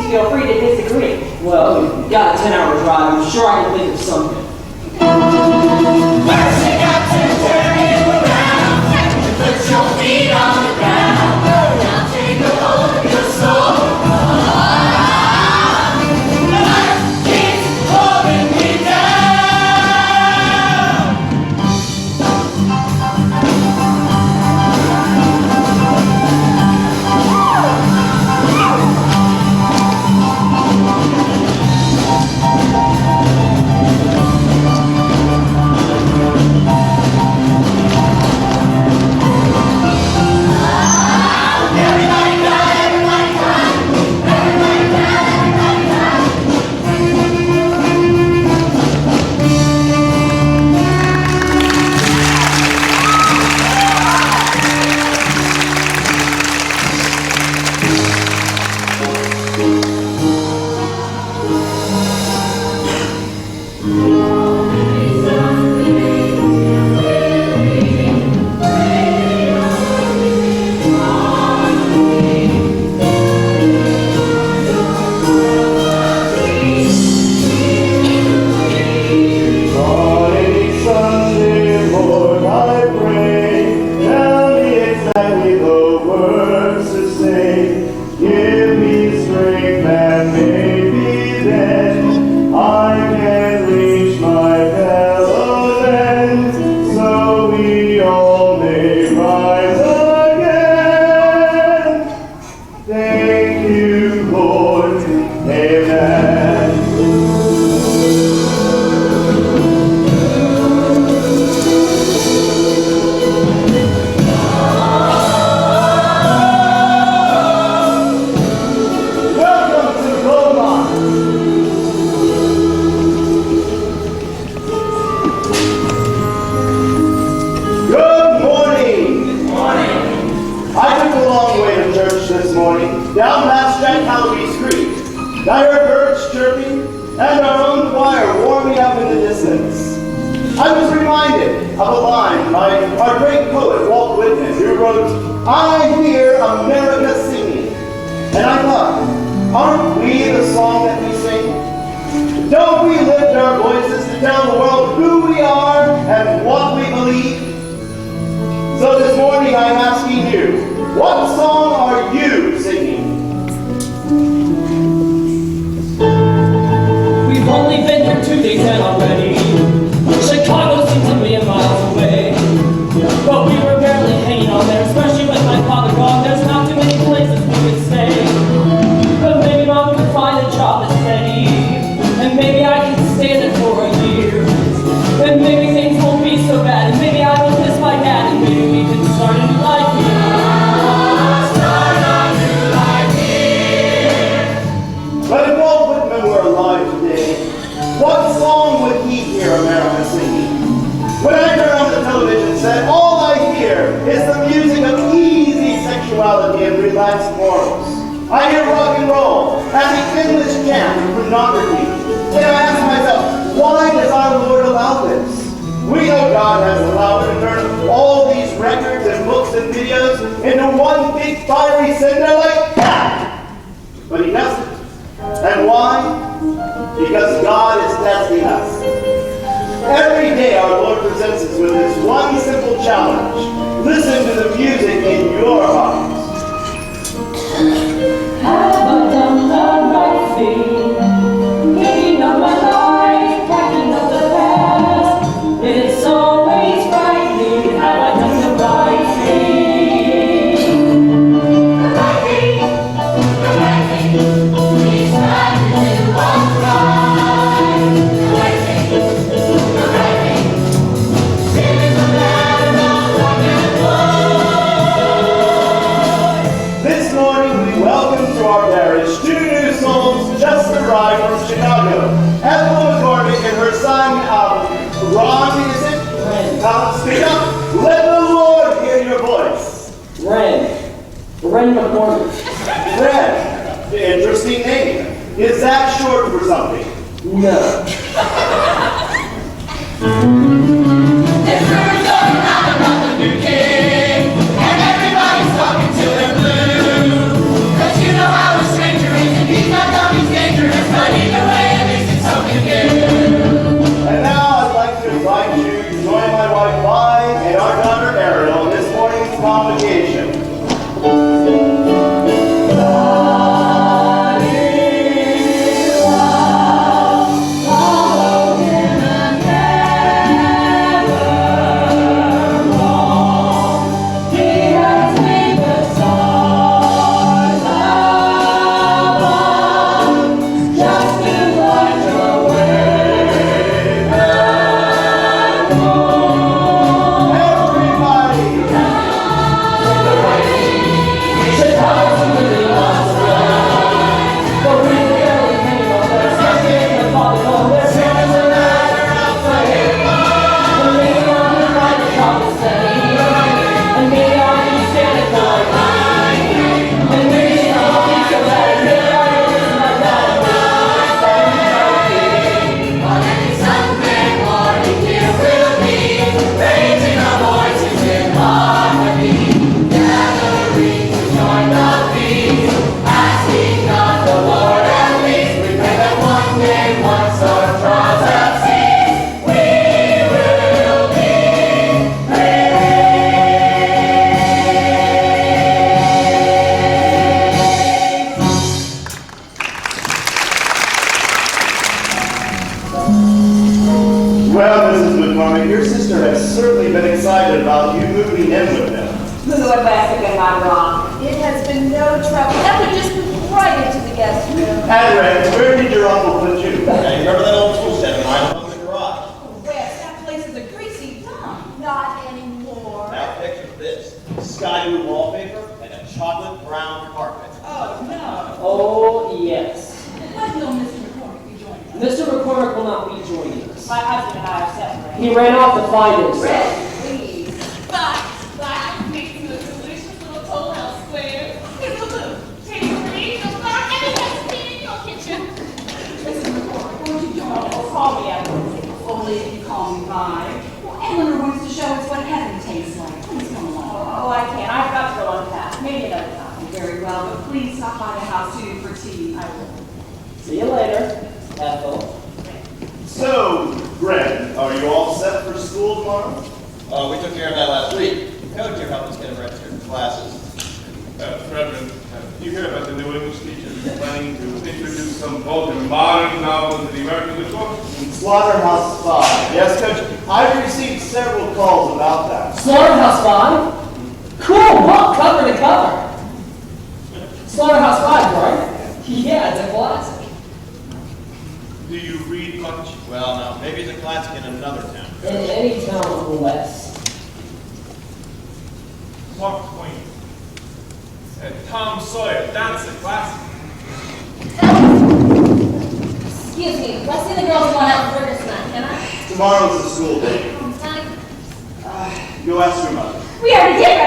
Feel free to disagree. Well, you've got a 10-hour drive. I'm sure I can think of something. First you got to turn you around, put your feet on the ground. Now take a hold of your soul. Life keeps holding me down. Down past Jack Halloween's Creek, I heard birds chirping and our own choir warming up in the distance. I was reminded of a line by our great poet Walt Whitman, who wrote, "I hear America singing." And I thought, aren't we the song that we sing? Don't we lift our voices to tell the world who we are and what we believe? So this morning I'm asking you, what song are you singing? We've only been here 2 days and already Chicago seems a million miles away. But we were barely hanging on there, especially with my father gone. There's not too many places we could stay. But maybe Mom could find a job that's steady, and maybe I can stay there for a year. And maybe things won't be so bad, and maybe I won't miss my dad, and maybe we can start a new life here. But if Walt Whitman were alive today, what song would he is the music of easy sexuality and relaxed morals. I hear rock and roll and the endless chant of pornography. And I ask myself, why does our Lord allow this? We know God has allowed to turn all these records and books and videos into one big fiery cinder like that. But he doesn't. And why? Because God is testing us. Every day our Lord presents us with this one simple challenge. Listen to the music in your heart. Have I done the right thing? Picking up my life, packing up the past. It's always frightening. Have I done the right thing? The right thing. He's trying to do what's right. The right thing. Singing the matter of rock and roll. This morning we welcome to our parish 2 new souls just arrived from Chicago. Ethel McCormick and her son, Ron, is it? Ren. Speak up. Let the Lord hear your voice. Ren McCormick. Red. Interesting name. Is that short for something? No. There's rumors going round about the new king, and everybody's talking to their blue. 'Cause you know how a stranger is, and he's not dumb, he's dangerous, but either way, at least it's something new. And now I'd like to invite you to join my wife, Vi, and our daughter, Ariel, in this morning's convocation. Well, Mrs. McCormick, your sister has certainly been excited about you moving in with them. Who am I wrong? It has been no trouble. That would just move right into the guest room. And Red, where did your uncle put you? Hey, remember that old tool shed right up in the garage? Wes, that place is a greasy dump. Not anymore. Now picture this: sky blue wallpaper and a chocolate brown carpet. Oh, no. Oh, yes. When will Mr. McCormick be joining us? Mr. McCormick will not be joining us. My husband and I are separated. He ran off to find himself. Red, please. But I'm making a delicious little toll house square. It's a little tasty, a far, and it has to be in your kitchen. Mrs. McCormick, won't you join us? Call me after. Only if you call me by. Well, Eleanor wants to show us what heaven tastes like. Please come along. Oh, I can't. I've got to go on fast. Maybe another time. Very well, but please stop by the house soon for tea. I will. See you later, Ethel. So, Red, are you all set for school tomorrow? We took care of that last week. Coach here helped us get him registered for classes. Reverend, did you hear about the new English teacher planning to introduce some bold and modern novels into the American literature? Slaughterhouse 5. Yes, Coach. I've received several calls about that. Slaughterhouse 5? Cool, what? Cover to cover. Slaughterhouse 5, right? Yeah, it's a classic. Do you read much? Well, now, maybe it's a classic in another town. In any town of the West. Mark Twain. And Tom Sawyer, that's a classic. Excuse me, let's see the girls going out for dinner tonight, can I? Tomorrow's a school day. Time. Go ask your mother. We already did,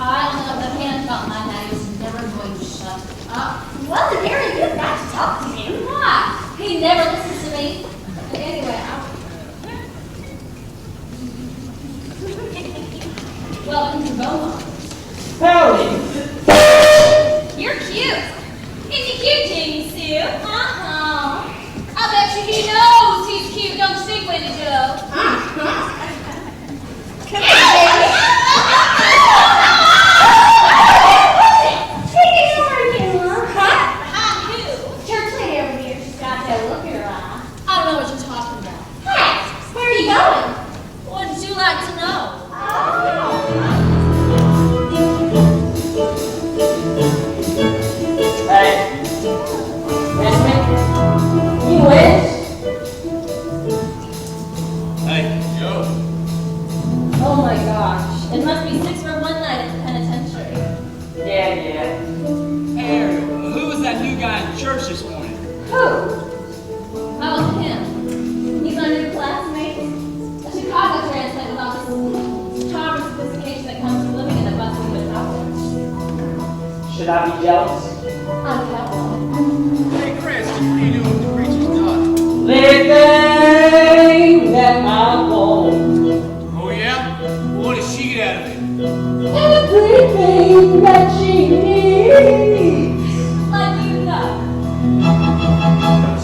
I know the hand about my daddy is never going to shut up. Well, Gary, you've got to talk to him. Why? He never listens to me. Anyway, welcome to Beaumont. Howdy. You're cute. Is he cute, Jamie Sue? Uh-huh. I bet you he knows he's cute, don't you think, Wendy Jo? Come here, Jamie. Take over here. Huh? Who? Church lady over here. She's got that look in her eye. I don't know what you're talking about. Hey, where are you going? Wouldn't you like to know? Hey. You wish? Hey, Joe. Oh my gosh. It must be 6 for one night at the penitentiary. Yeah. Hey, who was that new guy in church this morning? Who? How was him? He's my new classmate. A Chicago transplant with all this charm and sophistication that comes from living in a bustling metropolis. Should I be jealous? I'm Cowboy. Hey, Chris, what are you doing with the preacher's daughter? Living that I want. Oh, yeah? What does she get out of it? Everything that she needs. Like you know.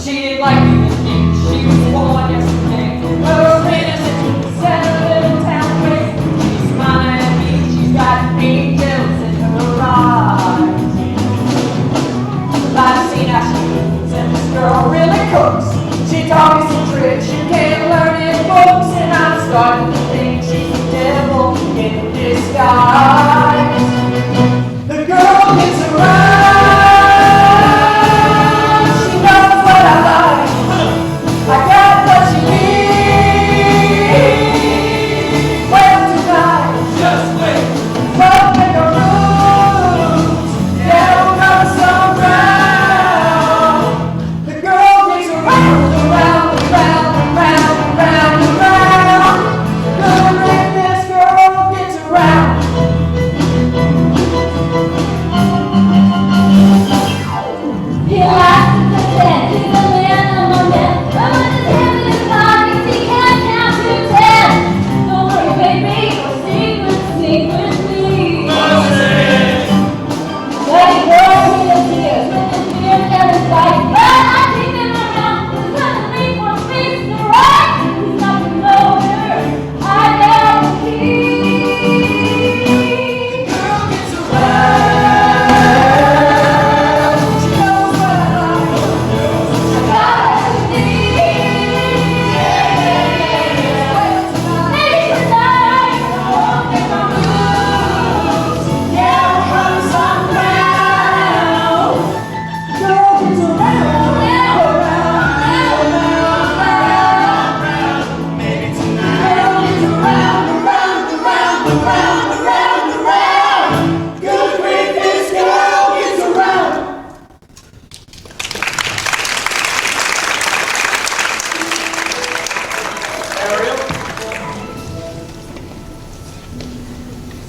She didn't like me this week. She was born yesterday. Her innocent, settled in town way. She's smiling at me. She's got angels in her eyes. I've seen how she moves, and this girl really cooks. She taught me some tricks you can't learn in books, and I'm starting to think she's the devil in disguise. The girl gets around, she knows what I like. I got what she needs. Well, tonight, just wait. Love make a rooms, yeah, we'll come some round. The girl gets around, around, around, around, around, around. Good if this girl gets around. He likes to pretend he's a man among men. But when his hands in his pockets, he can't count to 10. Don't worry, baby, your secretly. Let it go, he is here, with his beard and his light. But I keep him around, he's gonna leave for peace to right. He's nothing lower, I got the key. Girl gets around. She knows what I like.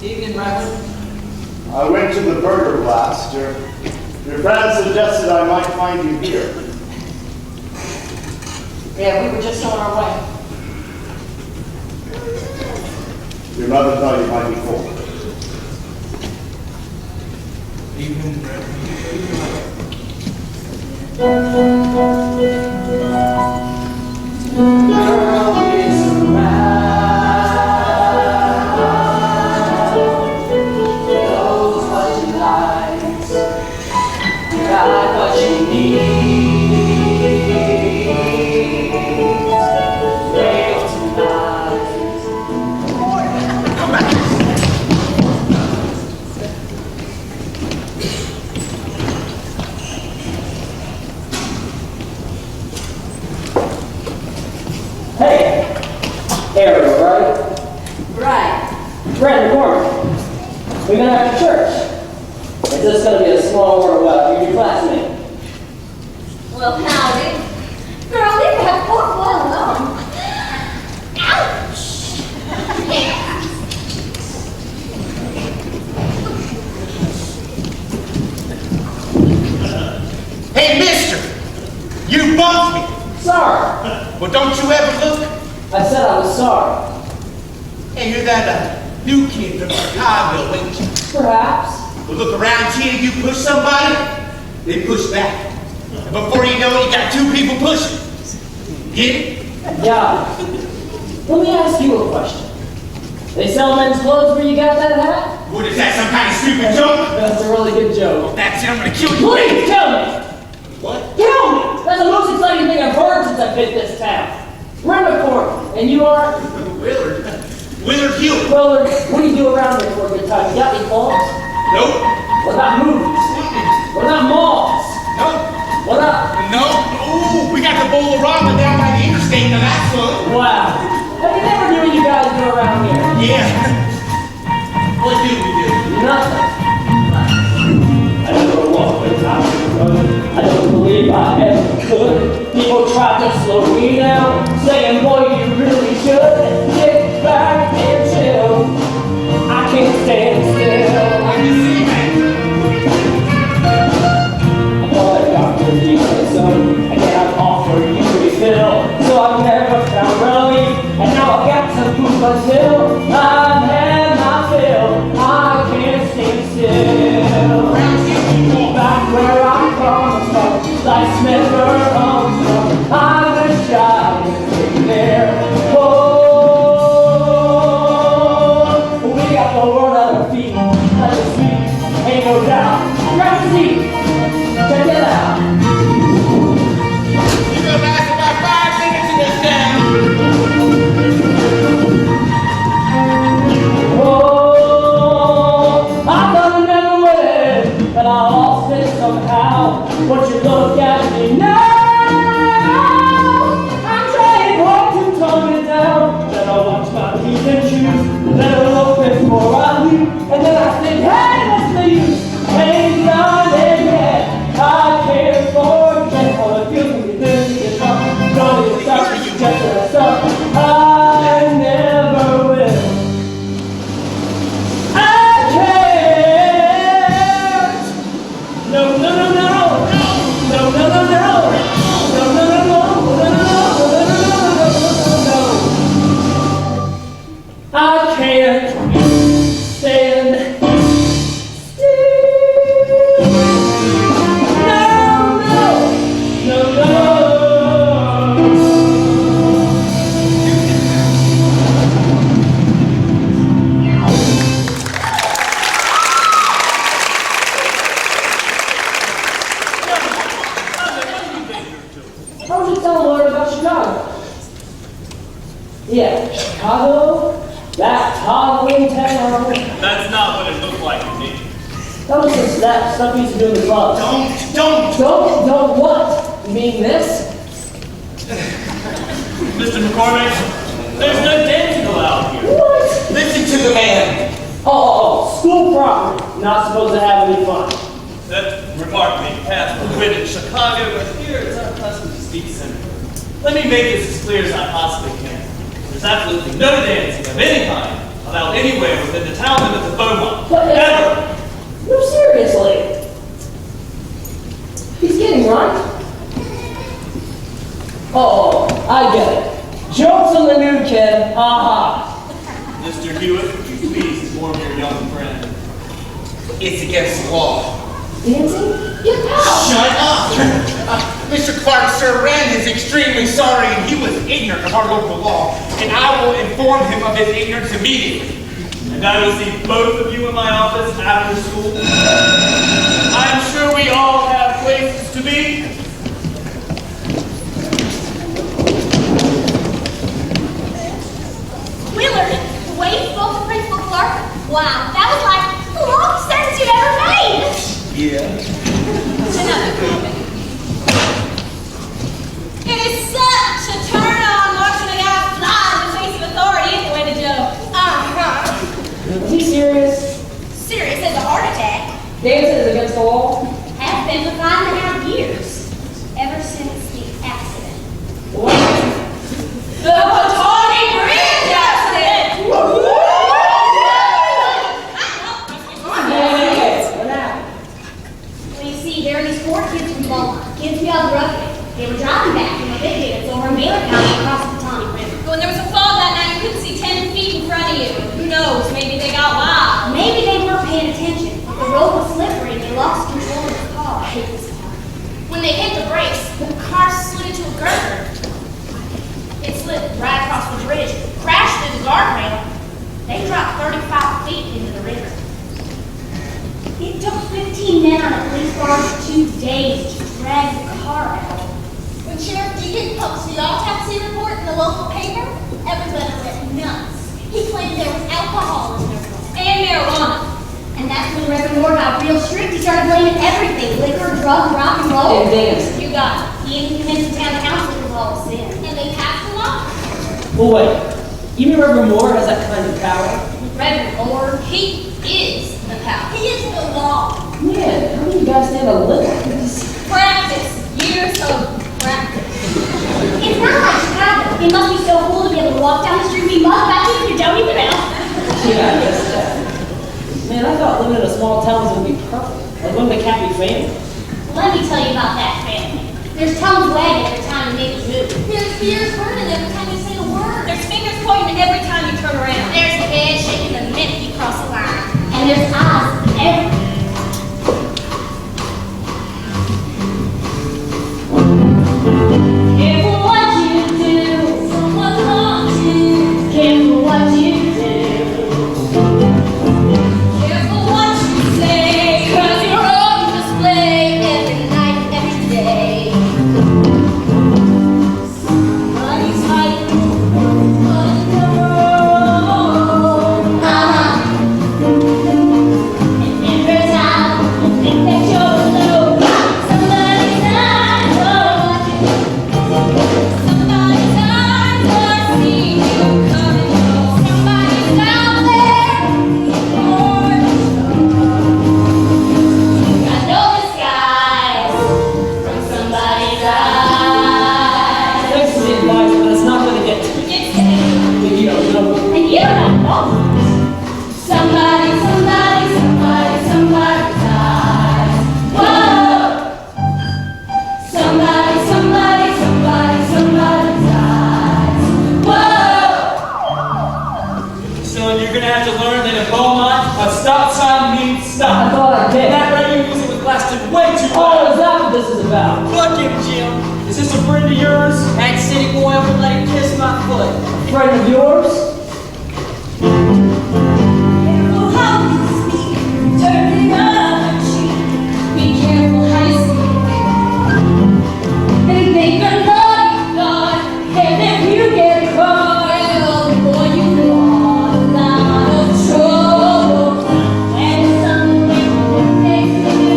Evening, Reverend. I went to the burger blast. Your friend suggested I might find you here. Yeah, we were just on our way. Your mother thought you might be cold. Evening, Reverend. Girl gets around. Knows what she likes. Got what she needs. Wait tonight. Hey, Ariel, right? Right. Right in the corner. We're gonna have to church. It's just gonna be a small order. Well, you're your classmate. Well, howdy. Girl, leave that poor boy alone. Ouch! Sorry. Well, don't you ever look? I said I was sorry. Hey, you're that new kid from Chicago, ain't you? Perhaps. Well, look around here, you push somebody, they push back. And before you know it, you got two people pushing. Get it? Yeah. Let me ask you a question. They sell men's clothes where you got that hat? What is that, some kind of stupid joke? That's a really good joke. That's it, I'm gonna kill you. Please kill me! What? Kill me! That's the most exciting thing I've heard since I've hit this town. Rent-a-court. And you are? Willard. Willard Hewitt. Well, what do you do around here for a good time? You got any clothes? Nope. What about movies? What about malls? Nope. What up? Nope. Ooh, we got the Bowl-O-Rama down by the interstate, now that's fun. Wow. Have you never knew what you guys do around here? Yeah. What do we do? Nothing. I never walked with I don't believe I ever could. People try to slow me down, saying, boy, you really should get back and chill. I can't stand still. I can see that. I know that doctor needs some, and cannot offer you refill. So I've never found relief, and now I've got to prove until I've had my fill. I can't stand still. Back where I come from, life's never comes from. I wish I was there. Oh, we got the world at our feet. Like a sweet, ain't no doubt. Grab a seat, check it out. You're gonna last about 5 minutes in this town. Oh, I thought I never would, but I lost it somehow. Once you look at me now, I'm trying hard to tone it down. Then I watch my teeth and shoes, then I look before I leave, and then I think, hey, what's the use? Ain't done it yet. I can't forget all the feels when you think you get up. Don't even stop, just let stop. I never will. I can't. No, no, no, no. No, no, no, no. No, no, no, no. No, no, no, no, no, no, no. I can't stand still. No, no, no, no. How would you tell Lord about Chicago? Yeah, Chicago, that toddling town. That's not what it looked like to me. That was just that stuff we used to do in the club. Don't what? You mean this? Mr. McCormick, there's no dancing allowed here. What? Listen to the man. Oh, school property. Not supposed to have any fun. That remark may pass for wit in Chicago, but here it's our custom to speak simply. Let me make this as clear as I possibly can. There's absolutely no dancing of any kind allowed anywhere within the town limits of Beaumont. What? Ever! No, seriously. He's kidding, right? Oh, I get it. Jokes on the new kid. Aha. Mr. Hewitt, would you please inform your young friend? It's against the law. Dancing? Get out. Shut up! Mr. Clark, sir, Rand is extremely sorry and he was ignorant of our local law. And I will inform him of his ignorance immediately. And I will see both of you in my office after school. I'm sure we all have places to be. Willard, the way you spoke to Principal Clark, wow, that was like the longest sentence you've ever made. Yeah. Another comment. It is such a turn on watching a guy fly in the face of authority, isn't it, way to Joe? Is he serious? Serious as a heart attack. Dancing is against the law? Has been for 5.5 years. Ever since the accident. What? The Potomac Bridge accident! Hey, what happened? Well, you see, there are these 4 kids from Beaumont. Kids we all grew up with. They were driving back from a picnic at days to drag the car out. When Sheriff Deacon published the autopsy report in the local paper, everybody went nuts. He claimed there was alcohol in their blood. And marijuana. And that's when Reverend Moore got real strict. He started blaming everything. Liquor, drugs, rock and roll. And dance. You got it. He even convinced the town council it was all a sin. And they passed a law. Well, wait. You mean Reverend Moore has that kind of power? Reverend Moore, he is the power. He is the law. Man, how do you guys stand a live like this? Practice. Years of practice. It's not like Chicago. It must be so cool to be able to walk down the street and be mugged back in your dummy mouth. Yeah, I guess that. Man, I thought living in a small town was going to be perfect. Like one big happy family. Let me tell you about that family. There's tongues wagging every time you make a move. There's ears burning every time you say a word. There's fingers pointing every time you turn around. There's a head shaking the minute you cross the line. And there's eyes everywhere. Careful what you do. Someone's watching. Careful what you do. Careful what you say. 'Cause you're on display every night, every day. Somebody's hiding. Oh no. And every time you think that you're alone, somebody's eyes are watching. Somebody's eyes are seeing you coming home. Somebody's out there for the show. Got no disguise from somebody's eyes. Thanks for the advice, but it's not going to get to me. It's safe. If you don't know. And you don't know. Somebody's eyes. Whoa! Somebody's eyes. Whoa! Son, you're gonna have to learn that in Beaumont, a stop sign means I stop. thought I did. That radio music was blasted way too Oh, loud. is that what this is about? Fuck him, Jim. Is this a friend of yours? That city boy ever let him kiss my foot. A friend of yours? Careful how you speak, turning up your cheek. Be careful how you speak. And think a naughty thought, and if you get caught, well, boy, you are a lot of trouble. When something makes you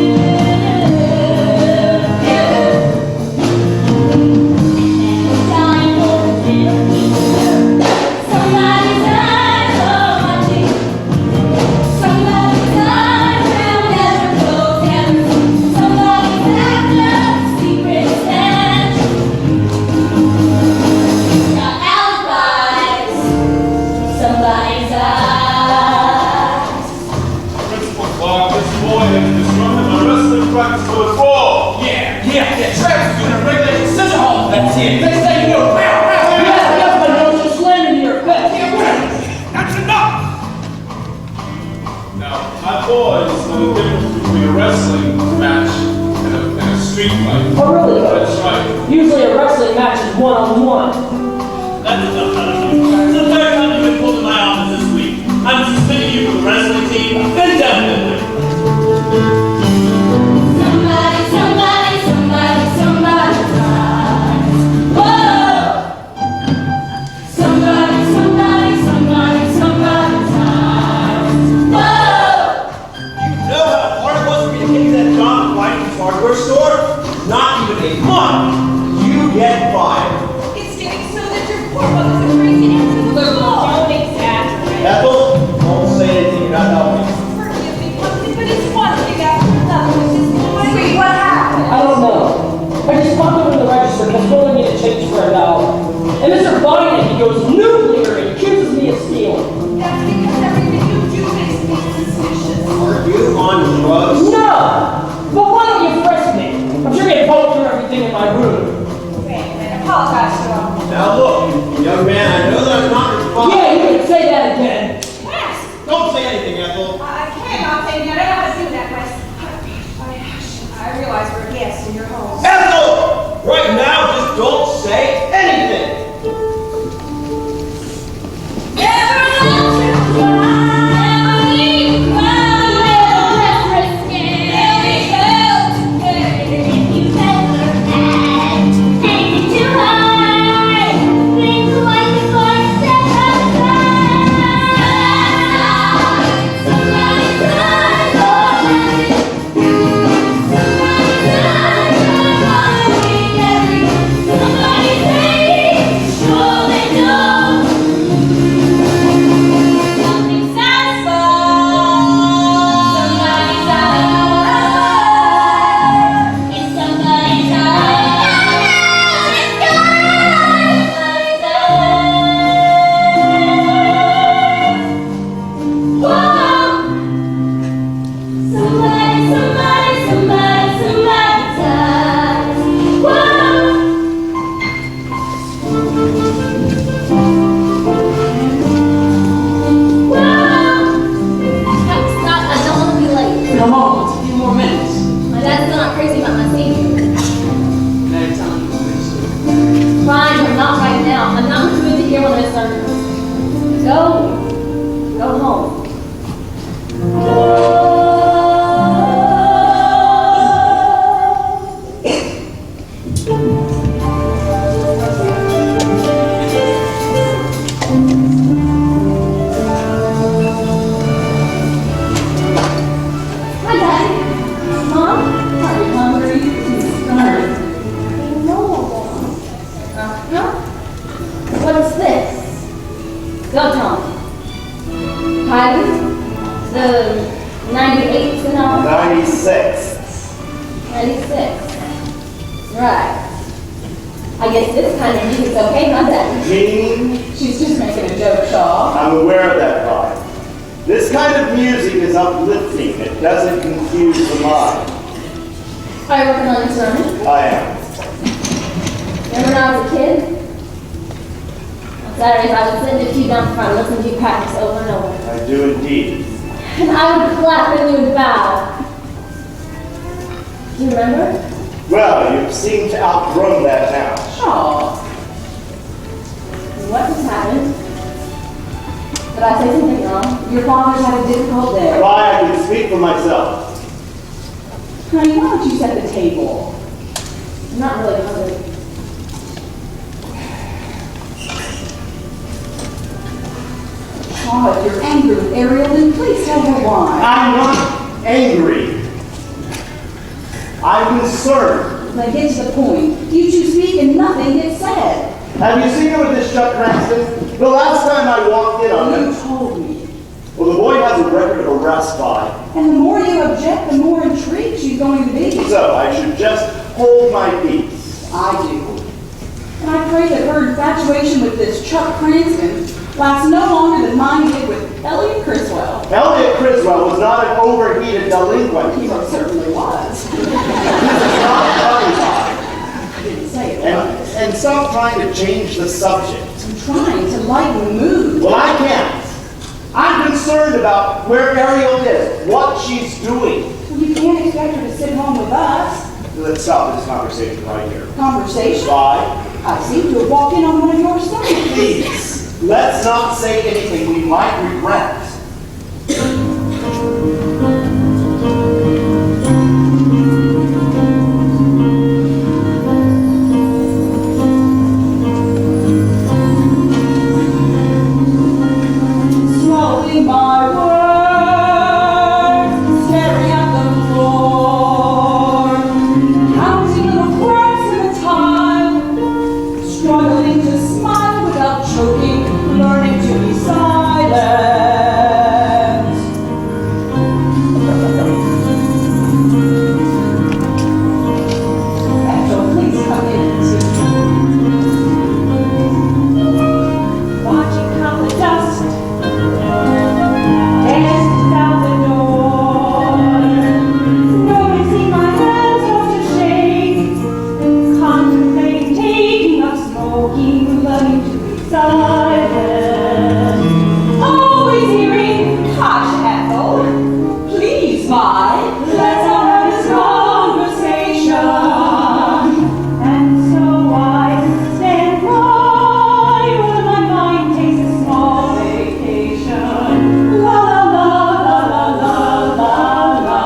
and time won't feel. Somebody's eyes are watching. Somebody's eyes will never close down. Somebody's after secrets and got alibis. Somebody's eyes. Principal Clark, this boy has disrupted my wrestling practice for the fall. Yeah. Travis is doing a regulated scissor haul. That's it. Next thing you know, Yeah, that's my nose just slammed into your face. that's enough. Now, my boys know the difference between a wrestling match and a street fight. Oh, really? That's right. Usually a wrestling match is one-on-one. That's enough. It's the third time you've been pulled in my office this week. I'm suspending you from the wrestling team indefinitely. Somebody's eyes. Whoa! Somebody's eyes. Whoa! You know how hard it was for me to get you that job at Whiting's hardware store? Not even a month. You get fired. It's getting so that your poor mother's a crazy answer to the law. Don't exaggerate. Ethel, don't say anything. You're not helping. Forgive me, Pumpkin, but it's one thing after another. It's just Sweet, what happened? I don't know. I just popped over to the register because Willie needed change for $1. And Mr. Biden, he goes nuclear and accuses me of stealing. That's because everything you do makes me suspicious. Are you on drugs? No! But why don't you frisk me? I'm sure you poke through everything in my room. Wait, apologize to him. Now look, young man, I know that I'm not your father. Yeah, you can say that again. Yes, Don't say anything, Ethel. I can. I'll take you. I don't know how to do that, Wes. I realize we're guests in your home. Ethel! Right now, just don't say anything. Never let you cry. Never leave you cry. Never let risk it. Never help today. 98 to know? 96. 96. Right. I guess this kind of music's okay, huh, Daddy? Meaning? She's just making a joke, Shaw. I'm aware of that vibe. This kind of music is uplifting. It doesn't confuse the mind. Are you working on your sermon? I am. Remember when I was a kid? On Saturdays, I would sit in the pew down front and listen to you practice over and over. I do indeed. And I would clap and you would bow. Do you remember? Well, you seem to outgrown that now. Shaw. What just happened? Did I say something wrong? Your father's had a difficult day. Why, I can speak for myself. Honey, why don't you set the table? I'm not really hungry. Shaw, if you're angry with Ariel, then please tell her why. I'm not angry. I'm concerned. Now get to the point. You two speak and nothing gets said. Have you seen her with this Chuck Cranston? The last time I walked in on You him, told me. well, the boy has a record of arrest by. And the more you object, the more intrigued she's going to be. So I should just hold my peace. I do. And I pray that her infatuation with this Chuck Cranston lasts no longer than mine did with Elliot Criswell. Elliot Criswell was not an overheated delinquent. He most certainly was. This is not funny. I didn't say it was. And stop trying to change the subject. I'm trying to lighten the mood. Well, I can't. I'm concerned about where Ariel is, what she's doing. Well, you can't expect her to sit home with us. Let's stop this conversation right here. Conversation? Why? I seem to have walked in on one of your sons. Please, let's not say anything we might regret. Swallowing my words, staring at the floor, counting little cracks in the tile, struggling to smile without choking, learning to be silent. Angel, please come in and see. Watching how the dust danced out the door, noticing my hands start to shake, contemplating taking up smoking, learning to be silent. Always hearing, "Hush, Ethel, please, Vi, let's have this conversation." And so I stand by while my mind takes a small vacation. La la la la la la la.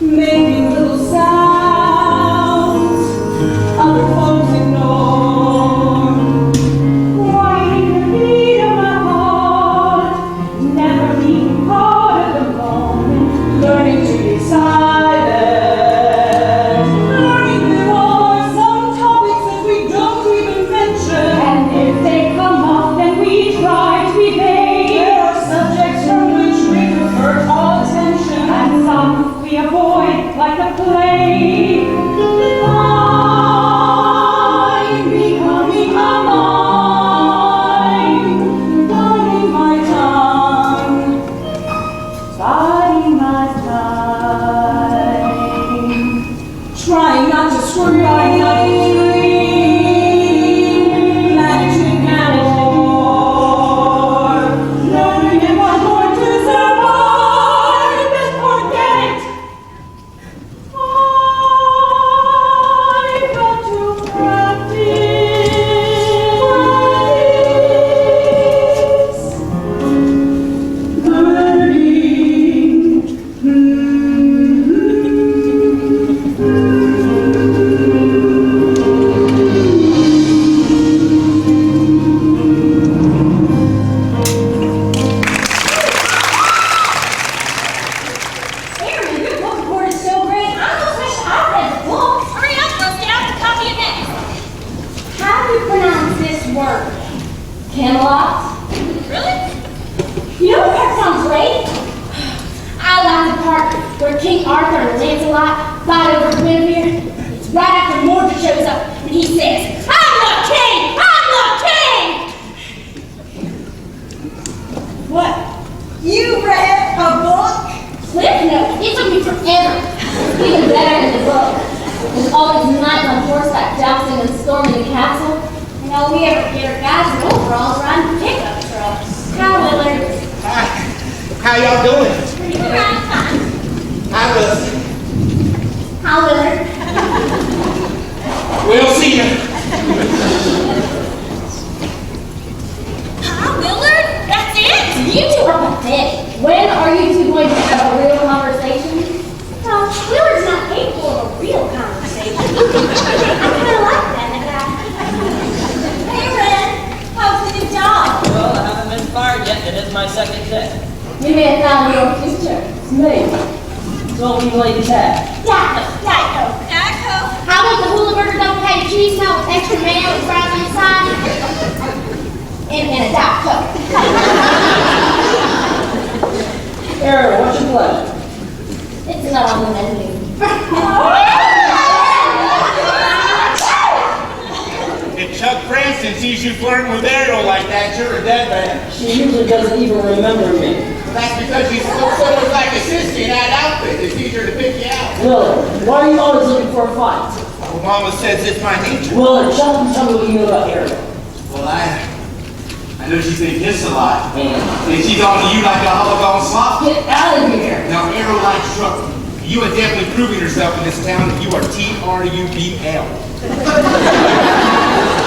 Making little sounds other folks ignore. Quieting the beat of my heart, never being part of the moment, learning to be silent. Learning there are some topics that we don't even mention, and if they come up, then we try to be vague. There are subjects from which we divert all attention, and some we avoid like the plague. I'm becoming a mime, biding my tongue, biding my time, trying not to scream, trying not to scream, managing more, learning if I'm going to survive, then forget it. I've got to practice. Learning. King Arthur and Lancelot fight over Guinevere, it's right after Mordred shows up and he says, I'm the king! I'm the king! What? You read a book? Cliff Notes. It took me forever. Even better in the book. There's all these knights on horseback jousting and storming the castle. And all we ever hear are guys in overalls riding pickup trucks. How, Willard? Hi. How y'all doing? Pretty good. Hi, Willis. How, Willard? We'll see you. Hi, Willard? That's it? You two are pathetic. When are you two going to have a real conversation? No, Willard's not capable of a real conversation. I kind of like that guy. Hey, Red. How's the new job? Well, I haven't been fired yet. It is my second day. You may have found your future. It's me. So what you ladies have? Diet Coke. How about the hula burger double patty cheese melt with extra mayo and fries on the side? And a Diet Coke. Aaron, what's your pleasure? It's not on the menu. If Chuck Cranston sees you flirting with Ariel like that, you're a dead man. She usually doesn't even remember me. That's because you still looks like a sister in that outfit. It's easier to pick you out. Willard, why are you always looking for a fight? Well, Mama says it's my nature. Willard, shut up and tell me what you know about Ariel. Well, I know she's been kissed a lot. And She's on to you like a holocaunt slop. get out of here. Now, Ariel likes trouble. You are definitely proving yourself in this town that you are T-R-U-B-L.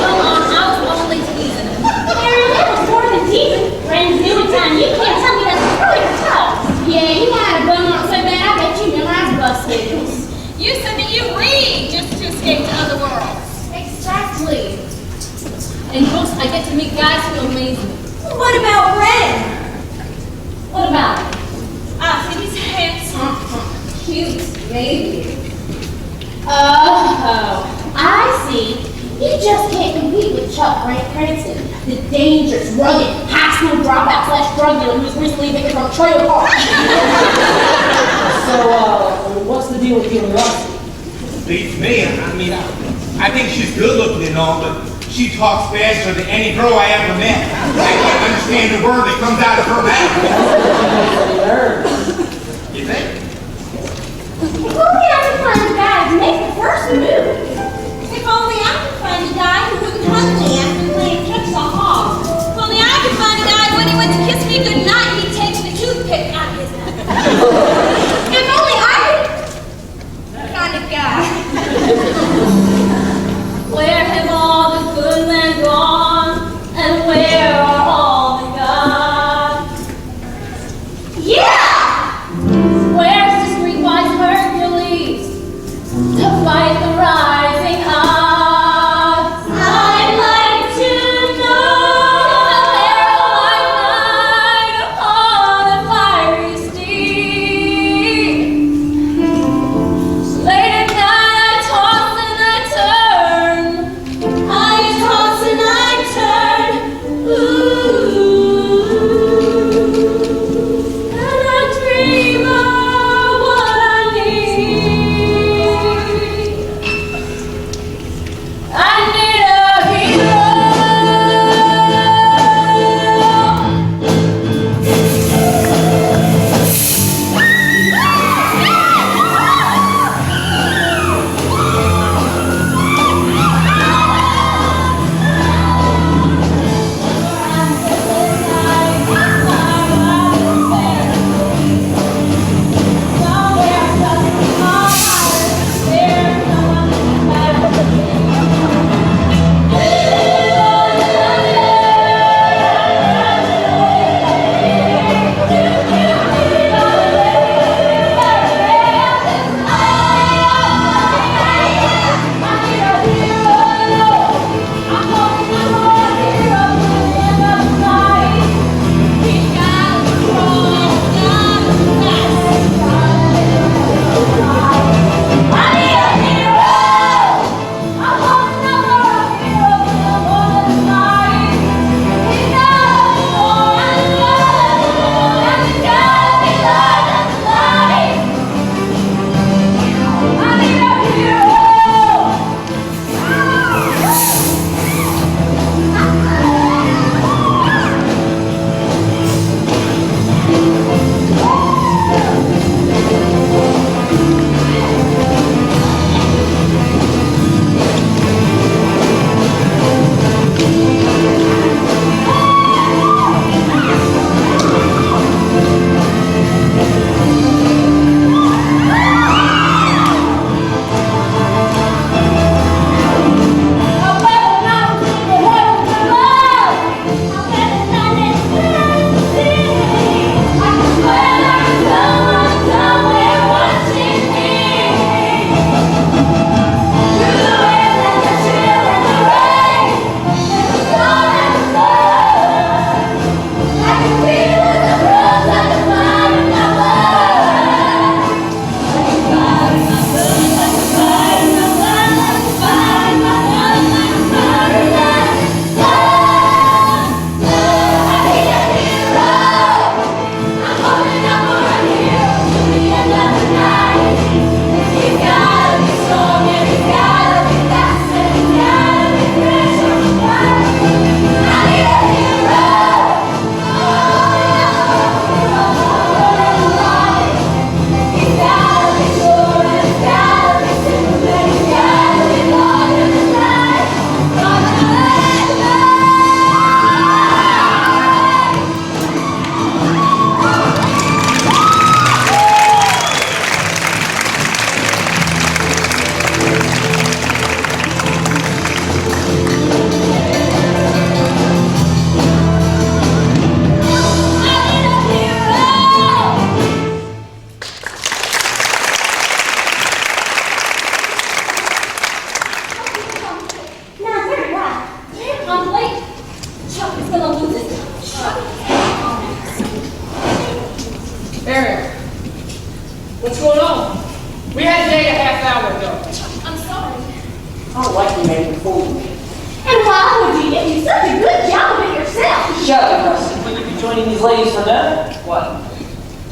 Come on, I was only teasing him. Ariel, that was more than teasing. Friends knew in time. You can't tell me that's really tough. Yeah, you had a bum on so bad, I bet you memorized bus schedules. You said that you read just to escape to other worlds. Exactly. In books, I get to meet guys who amaze me. What about Red? What about it? I think he's handsome. Cute, maybe. Oh, I see. You just can't compete with Chuck Cranston, the dangerous, rugged, high school dropout / drug dealer who's recently evicted from a trailer park. So, what's the deal with you and Rusty? Beats me. I mean, I think she's good looking and all, but she talks faster than any girl I ever met. I can't understand the word that comes out of her mouth. You think? If only I could find a guy to make the first move. If only I could find a guy who wouldn't hug me after playing tricks on hogs. If only I could find a guy when he went to kiss me goodnight, he'd take the toothpick out of his mouth. If only I could find a guy. Where have all the good men gone? And where are all the gods? Yeah! Ariel, what's going on? We had a date a half hour ago. I'm sorry. I don't like you making a fool of me. And why would you? You do such a good job of it yourself. Shut up, Rusty. Will you be joining these ladies for dinner? What?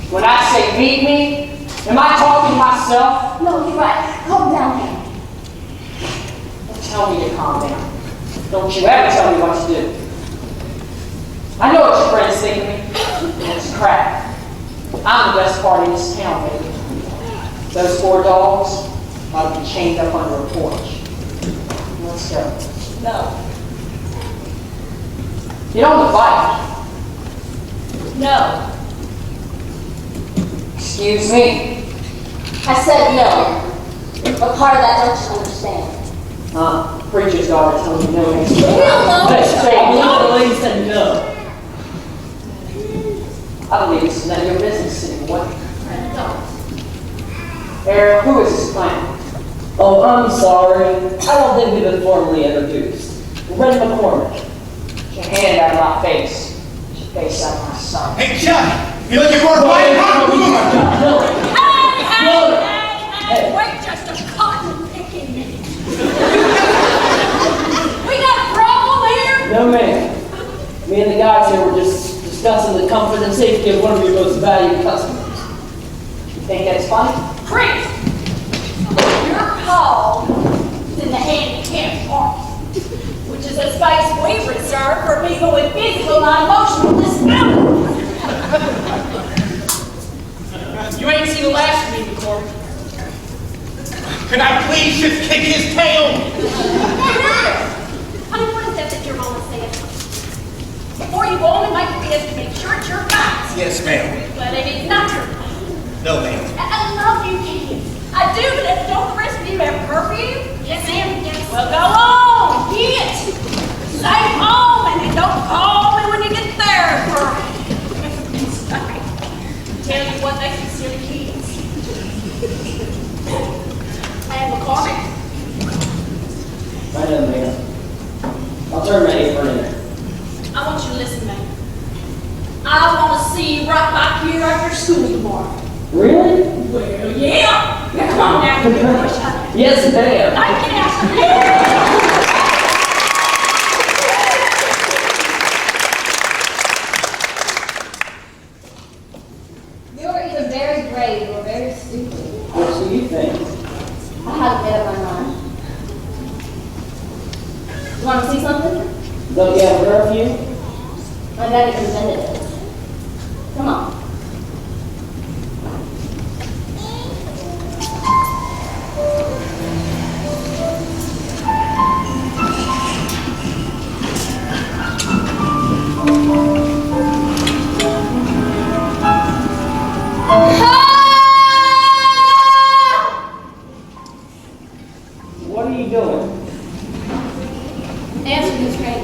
When I say meet me, am I talking to myself? No, you're right. Calm down now. Don't tell me to calm down. Don't you ever tell me what to do. I know what your friends think of me. It's crap. I'm the best part in this town, baby. Those 4 dogs ought to be chained up under a porch. Let's go. No. You don't want to fight. No. Excuse me. I said no. What part of that don't you understand? Preacher's daughter telling me no answer. Leave me alone. The lady said no. I believe this is none of your business, city boy. Don't. Ariel, who is this clown? Oh, I'm sorry. I don't think we've been formally introduced. Red McCormick. Get your hand out of my face. Get your face out of my son. Hey, Chuck, you looking for a fight? Hey, wait just a cotton picking minute. We got a problem here? No, ma'am. Me and the guys here were just discussing the comfort and safety of one of your most valued customers. You think that's funny? Priest, your call is in the handicapped part, which is a space we reserve for people with physical, non-emotional disabilities. You ain't seen the last of me, McCormick. Could I please just kick his tail? Honey, what is that you're going to say? Before you go on and make this, to make sure it's your facts. Yes, ma'am. But it is not your facts. No, ma'am. I love you, kids. I do, but if don't the rest of you have curfew? Yes, ma'am. Yes. Well, go on. Get. Stay home and then don't call me when you get there. Tell you what, they consider kids. I am McCormick. I know, ma'am. I'll turn my apron in there. I want you to listen, man. I want to see you right back here after school tomorrow. Really? Well, yeah. Now come on down and get a push out. Yes, ma'am. I can't. You're either very brave or very stupid. What do you think? I haven't made up my mind. You want to see something? Don't you have curfew? My daddy presented it. Come on. What are you doing? Answer this right.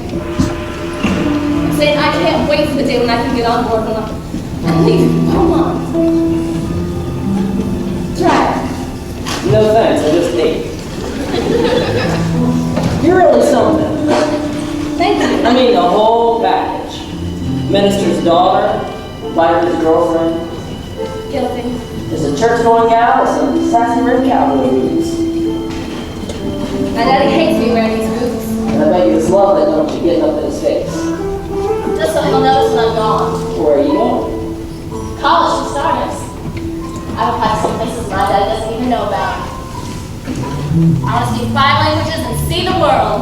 I'm saying I can't wait for the day when I can get on board and leave. Come on. Try it. No thanks, I just ate. You're really something. Thank you. I mean the whole package. Minister's daughter, Lighter's girlfriend, Guilty. is a church-going gal with some sassy red cowboy boots. My daddy hates me wearing these boots. And I bet you it's love that don't you getting up in his face. Just so he'll notice when I'm gone. Where are you going? College for starters. I will have some places my dad doesn't even know about. I want to speak 5 languages and see the world.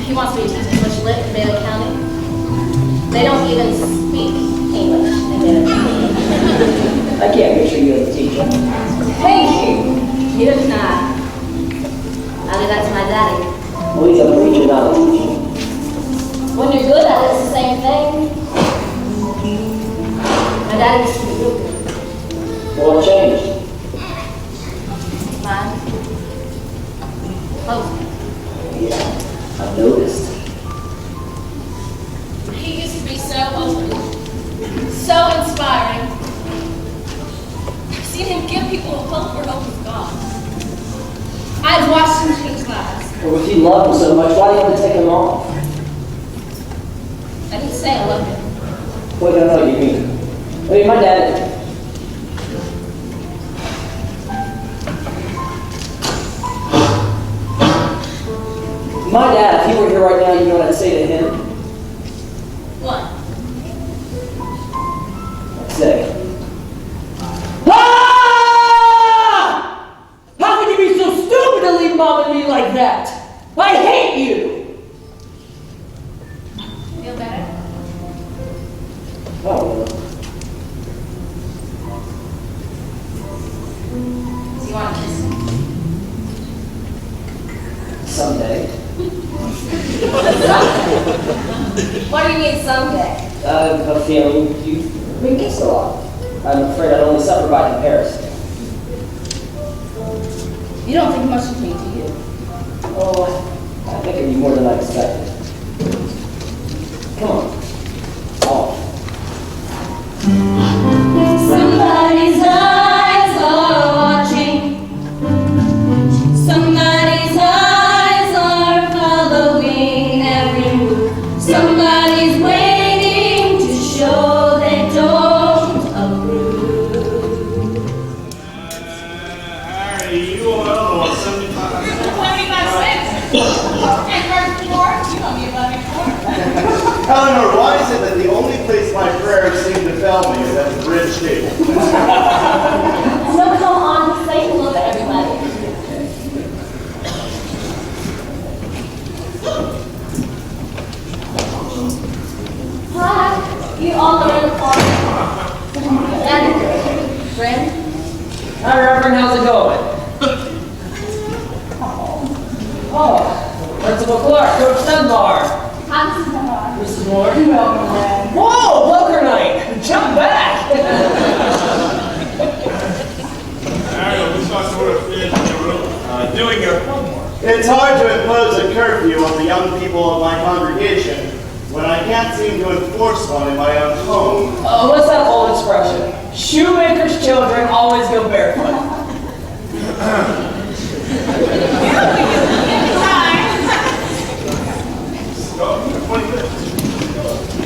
He wants me to teach English lit in Bailey County. They don't even speak English in Bailey County. I can't picture you as a teacher. Thank you. Neither can I. I'll leave that to my daddy. Well, he's a preacher, not a teacher. When you're good at it, it's the same thing. My daddy used to be real good. What changed? Mine. Close. Yeah, I noticed. He used to be so open, so inspiring. I've seen him give people a hope where hope is gone. I've watched him change lives. Well, if you love him so much, why do you want to take him off? I didn't say I loved him. What do you mean? I mean, my dad. My dad, if he were here right now, you know what I'd say to him? What? I'd say, ah! How could you be so stupid to leave Mom and me like that? I hate you! Feel better? Oh, Do you want to kiss me? someday. What do you mean someday? I have a feeling you've been kissed a lot. I'm afraid I'd only suffer by comparison. You don't think much of me, do you? Oh, I think it'd be more than I expected. Come on. Oh. Somebody's eyes are watching. Somebody's eyes are following every move. Somebody's waiting to show they don't approve. Harry, you owe us 75 cents. 25 cents. And first floor, you owe me 11 quarters. Eleanor, why is it that the only place my prayers seem to fail me is at the bridge table? So come on, say hello to everybody. Hi, you all are in the car. And friend, Hi, Reverend, how's it going? Oh, Principal Clark, Coach Dunbar, how does it go? Mrs. Moore. Whoa, poker night! Jump back! Harry, we saw sort of finished in your room, doing your homework. It's hard to impose a curfew on the young people of my congregation when I can't seem to enforce one in my own home. What's that old expression? Shoemaker's children always go barefoot. Go, 20 minutes.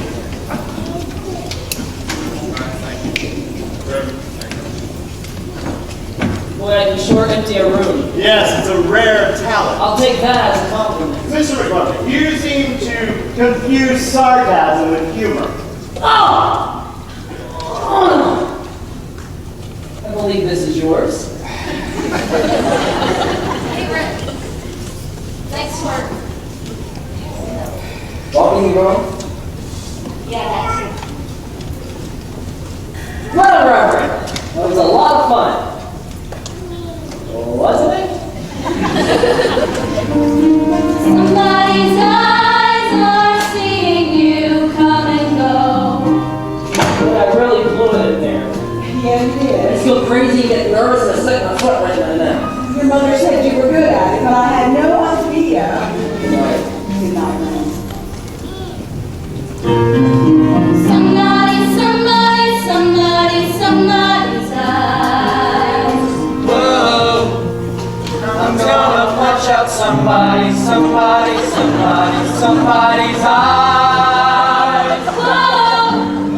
Boy, I can sure empty a room. Yes, it's a rare talent. I'll take that as a compliment. Mr. McCluskey, you seem to confuse sarcasm with humor. Oh! I believe this is yours. Hey, Brent. Nice work. Walking the girl? Yeah, that's it. Well, Reverend, that was a lot of fun. Wasn't it? Somebody's eyes are seeing you come and go. But I really blew it in there. Yeah, you I did. feel crazy and get nervous and I stick my foot right in the neck. Your mother said you were good at it, but I had no idea. Good night. Good night, Mom. Somebody's eyes. Whoa! I'm gonna punch out somebody's eyes. Whoa!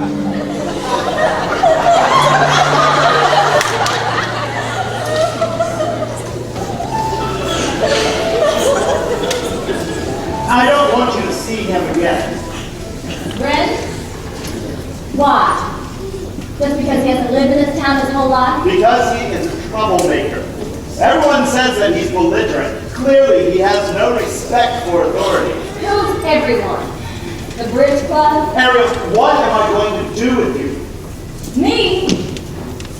I don't want you to see him again. Brent? Why? Just because he hasn't lived in this town his whole life? Because he is a troublemaker. Everyone says that he's belligerent. Clearly, he has no respect for authority. Who's everyone? The Bridge Club? Ariel, what am I going to do with you? Me?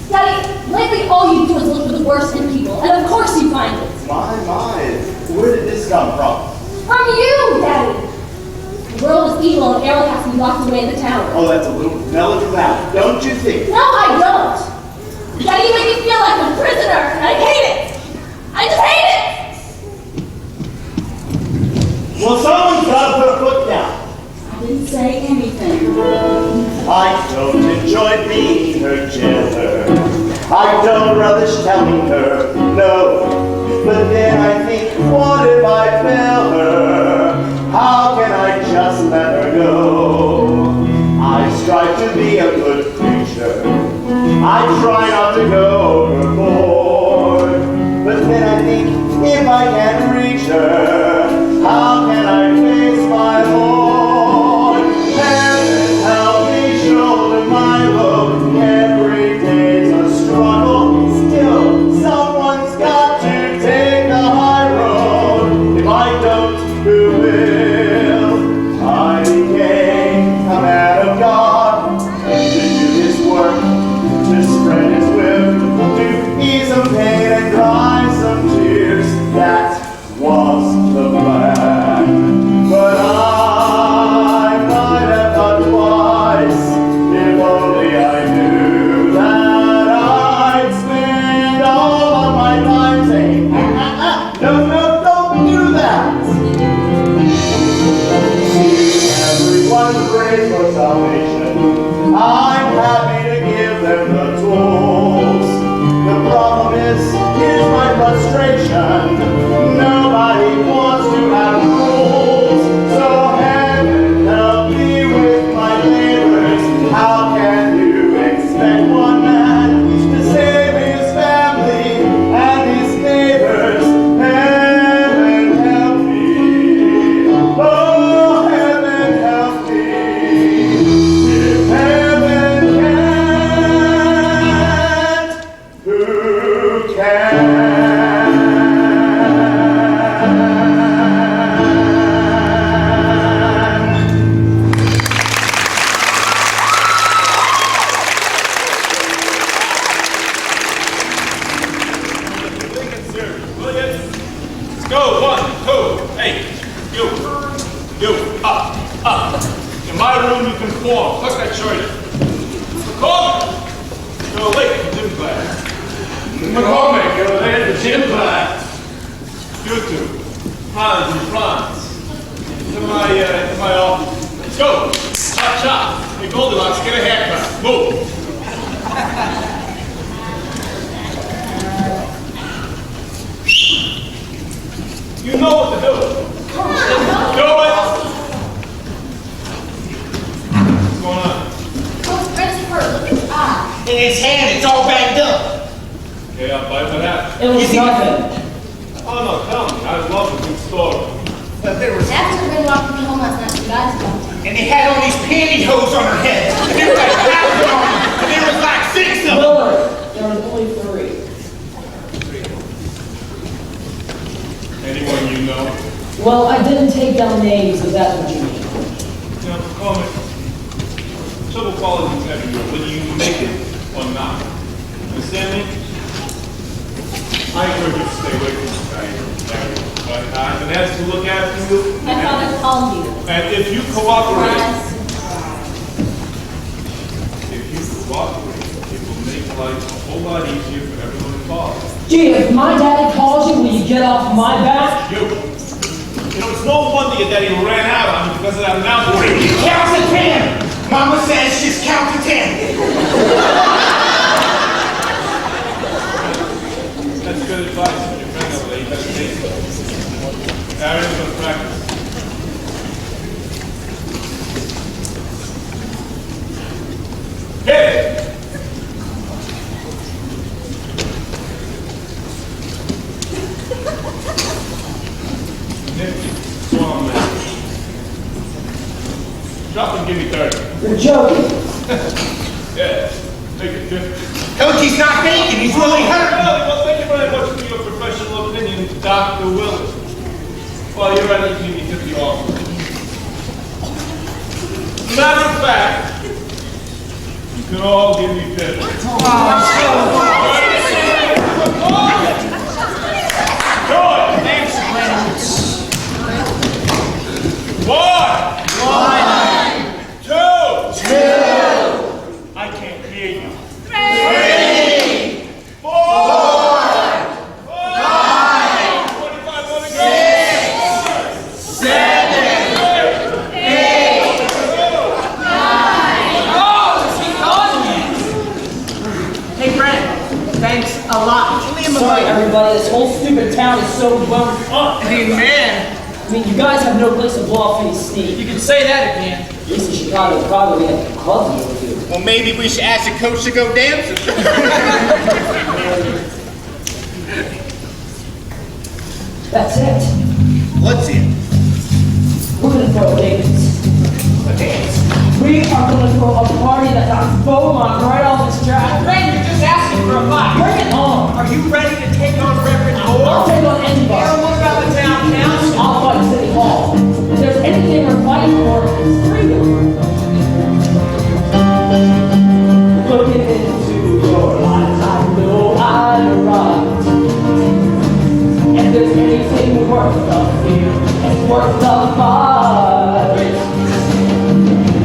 Daddy, lately all you do is look for the worst in people, and of course you find it. My, where did this come from? From you, Daddy! The world is evil and Errol has to be locked away in the tower. Oh, that's a little melodramatic, don't you think? No, I don't! Daddy, you make me feel like a prisoner, and I hate it! I just hate it! Well, someone's got to put a foot down. I didn't say anything. I don't enjoy being her jailer. I don't relish telling her no. But then I think, what if I fail her? How can I just let her go? I strive to be a good creature. I try not to go overboard, but then I think if I can't reach her, how can I face my Lord? Heaven help me shoulder my load. Every day's a struggle. Still, someone's got to take the high road. If I don't, who will? I became a man of God to do His work, to spread His will, to ease some pain and dry some tears. That was the plan. But I might have thought twice, if only I knew that I'd spend all of my time saying, no, don't do that. Everyone prays for salvation. I'm happy to give them the tools. The problem is, here's my frustration. Nobody wants to have rules. So heaven help me with my neighbors. How can you expect one man to save his family and his neighbors? Heaven help me. Oh, heaven help me. If heaven can't, who can? Let's go. 1, 2, hey. You. Up. In my room you conform. Tuck that shirt in. McCormick, you're late for gym class. McCormick, you're late for gym class. You two, Hans and Franz, to my office. Let's go. Chop. Hey, Goldilocks, get a haircut. Move. You know what to do. Do it. What's going on? Oh, Christopher, look at his eye. In his hand, it's all bagged up. Okay, I'll bite what happened. It was nothing. Oh no, tell me. I love a good story. But there was, After Ben walked me home last night, you guys don't. and they had all these pantyhose on her head. And there was like half of them, and there was like 6 of them. Willard, there was only 3. Anyone you know? Well, I didn't take down names, if that's what you mean. You know, call me. Trouble follows you everywhere, whether you make it or not. Understand me? I encourage you to stay away from society. But I've been asked to look after you. My father called you. And if you cooperate, Surprise. it will make life a whole lot easier for everyone involved. Gee, if my daddy calls you, will you get off my back? You know, it's no wonder your daddy ran out on you because of that mouth breathing. Count to 10. Mama says just count to 10. That's good advice from your friend over there. You better take it. Aaron's going to practice. Hey! Nick, what's going on, man? Drop and give me 30. You're joking. Yeah, make it 50. Coachy's not thinking, he's really hurt. Well, thank you very much for your professional opinion, Dr. Willis. Well, you're right, you can give me 50 also. Matter of fact, you can all give me 50. Good. Thanks, Clarence. 1, 2, 2, I can't hear you. 3, 4, 5, 45 more to go. 6, 7, 8, 9. Hey, Brent, thanks a lot. Sorry, everybody, this whole stupid town is so wound up. Amen. I mean, you guys have no place to blow off any steam. You can say that again. At least in Chicago, probably at the club you go to. Well, maybe we should ask the coach to go dancing. That's it. What's it? We're gonna throw a dance. A dance. We are gonna throw a party that's on Beaumont right off this track. Ray, you're just asking for a fight. Bring it on. Are you ready to take on Reverend I'll Moore? take on anybody. Yeah, what about the town council? I'll fight City Hall. If there's anything we're fighting for, it's freedom. Looking into your eyes, I know I'm right. If there's anything worth the fear, it's worth the fight.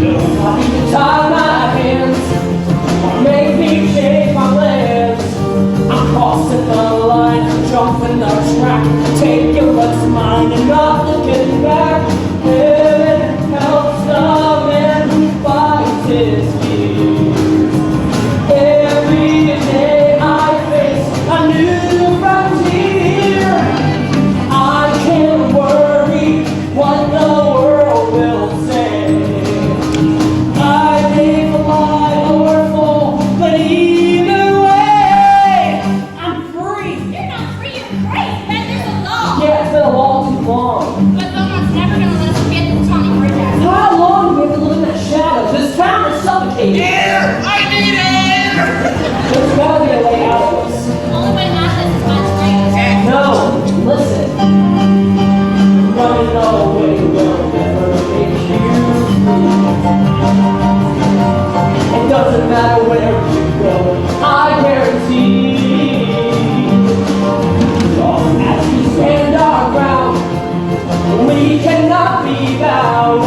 Nobody can tie my hands or make me shake my legs. I'm crossing the line, jumping the track, taking what's mine and not looking back. Heaven helps the man who fights his fears. Every day I face a new frontier. I can't worry what the world will say. I may fly or fall, but either way, I'm free. You're not free, you're crazy. Man, there's a law. Yeah, it's been a long too long. But Beaumont's never gonna let us forget the Tony Bridge Act. How long do we have to live in that shadow? This town is suffocating. Air! I need air! There's gotta be a way out of this. The only way out of this is by train. No, listen. Running away will never make you free. It doesn't matter where you go, I guarantee. Long as we stand our ground, we cannot be bound.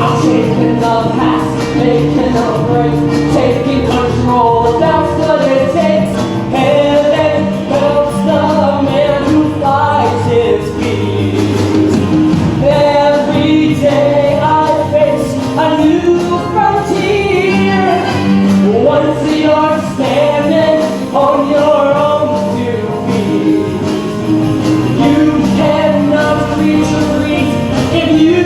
I'm taking the past, making a break, taking control. That's what it takes. Heaven helps the man who fights his fears. Every day I face a new frontier. Once you're standing on your own two feet, you cannot reach your dreams if you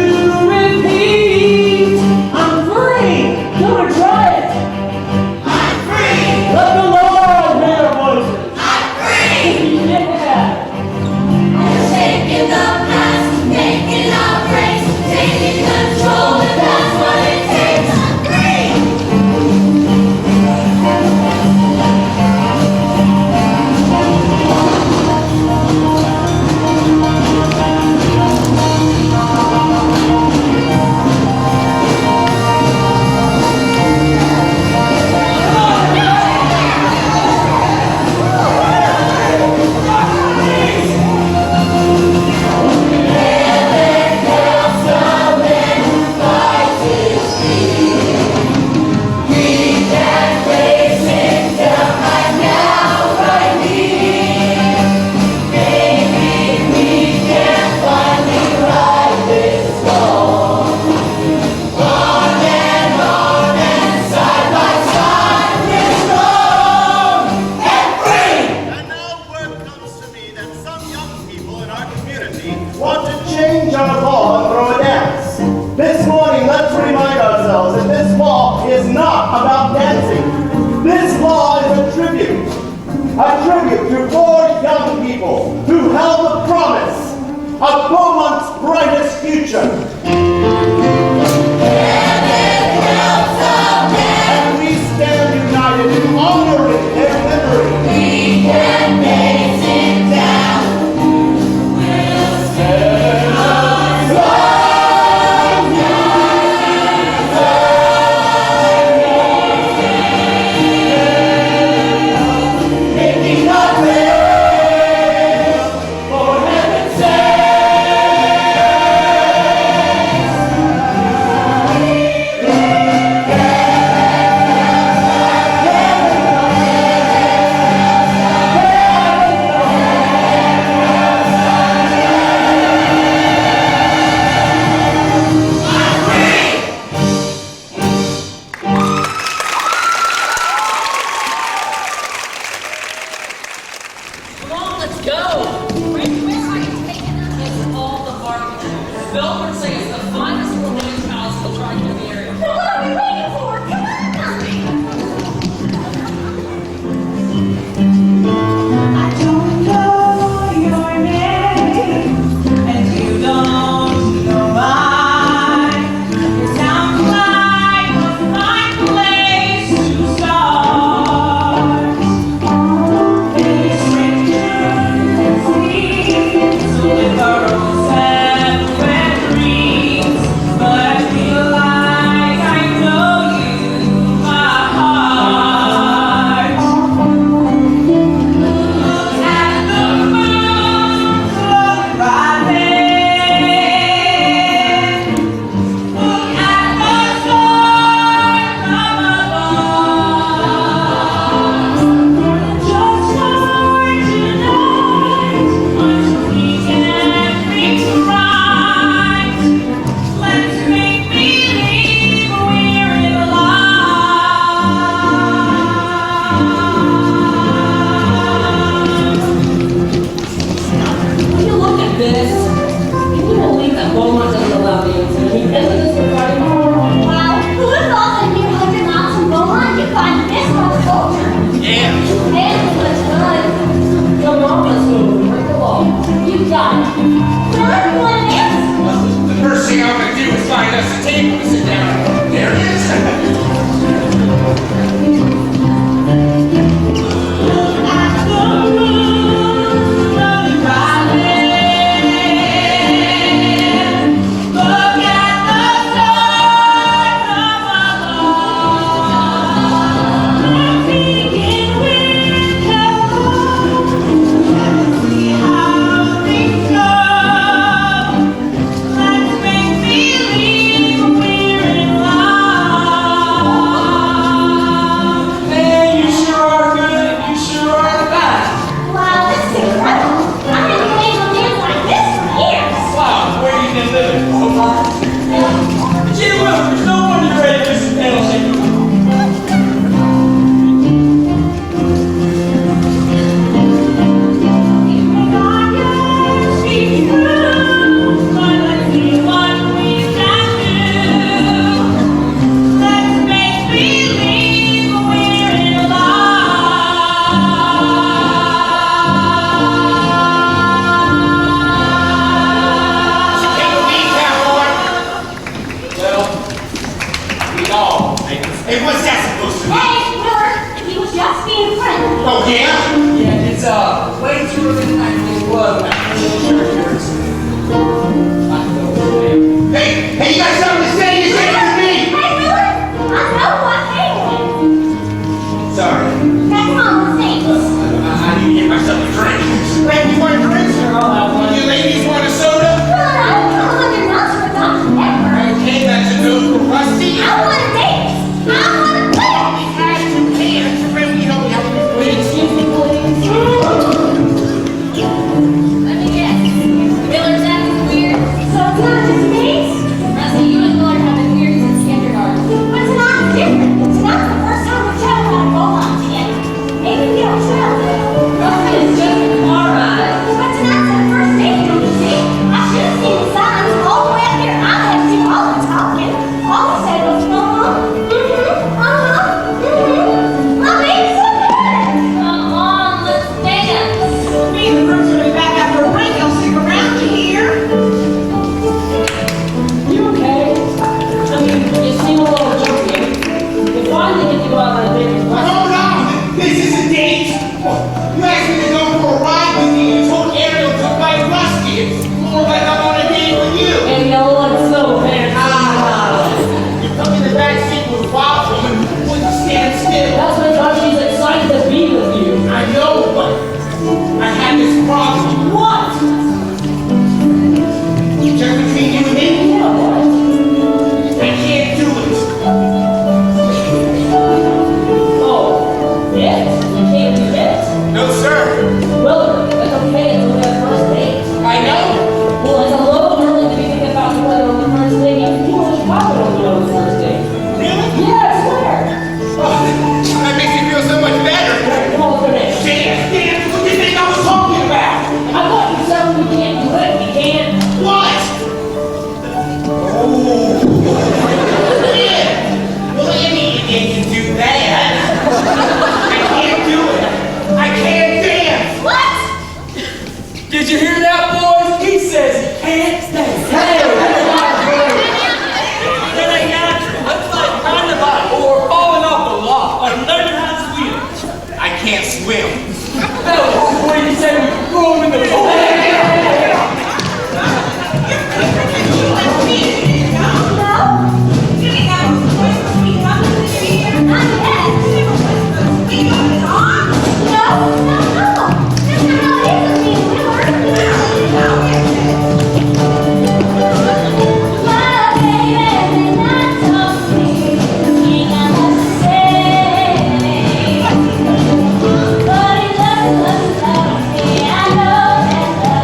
repeat. I'm free. Gonna try it. I'm free. Let the Lord hear our voices. I'm free. Yeah. Taking the past, making our breaks, taking control, and that's what it takes. I'm free. And now word comes to me that some young people in our community want to change our law and throw a dance. This morning, let's remind ourselves that this law is not about dancing. This law is a tribute to 4 young people who held the promise of Beaumont's brightest future. And we stand united in honoring their memory. Making our way for heaven's Come on, let's go. It's all the marketing. Belford says the finest romantic house will try to be You got it. Willard, you want to dance? The first thing I'm gonna do is find us a table to sit down. There it is. Hey, what's that supposed to be? Hey, Willard, he was just being friendly. Oh, yeah? Yeah, it's way too early tonight to get love. Hey, you got something to say? You say it to me! Hey, Willard, I know what happened. Sorry. That's Mama's things. I need to get myself a drink. Hey, you want a drink? Sure, I'll have one. You ladies want a soda? Willard, I don't know under nuts for Dr. Pepper. Okay, that's a good for Rusty. I want to dance. I want to play. Excuse me, please. Let me guess. Willard's acting weird. So it's not just me? Rusty, you and Willard have been weird since kindergarten. But tonight's different. Tonight's the first time we've traveled on a boat line together. Maybe we don't travel. Rusty is just a car ride. But tonight's our first date, don't you see? I should have seen the signs all the way up there. I have to do all the talking. All we said was, My baby's so good. Come on, let's dance. Me and the girls will be back after a break. I'll stick around to hear. You okay? I mean, you seem a little jumpy. You finally get to go out on a date with Rusty. Hold on! This is a date! You asked me to go for a ride with you. You told Ariel to buy Rusty. It's more like I'm on a date with you. And you look so fancy. You come in the back seat with Bob and wouldn't stand still. That's because she's excited to be with you. I know, but I had this problem. What? Just between you and me, Yeah, what? I can't do it. Oh, it? You can't do it? No, sir. Willard, that's okay. It's only our first date. I know. Well, it's a little early to be thinking about the weather on the first date. Even people in Chicago don't know on the first date. Really? Yeah, I swear. Oh, that makes me feel so much better. Come on, what's your name? Dan, what do you think I was talking about? I thought you said we can't do it. We can't. What? Oh. Yeah. Well, any idiot can do that. I can't do it. I can't dance. What? Did you hear that, boys? He says he can't dance. Hey! That ain't natural. That's like riding a bike or falling off a log or learning how to swim. I can't swim. Hell, what did you say? We could throw him in the pool. But he doesn't love me, I know that love.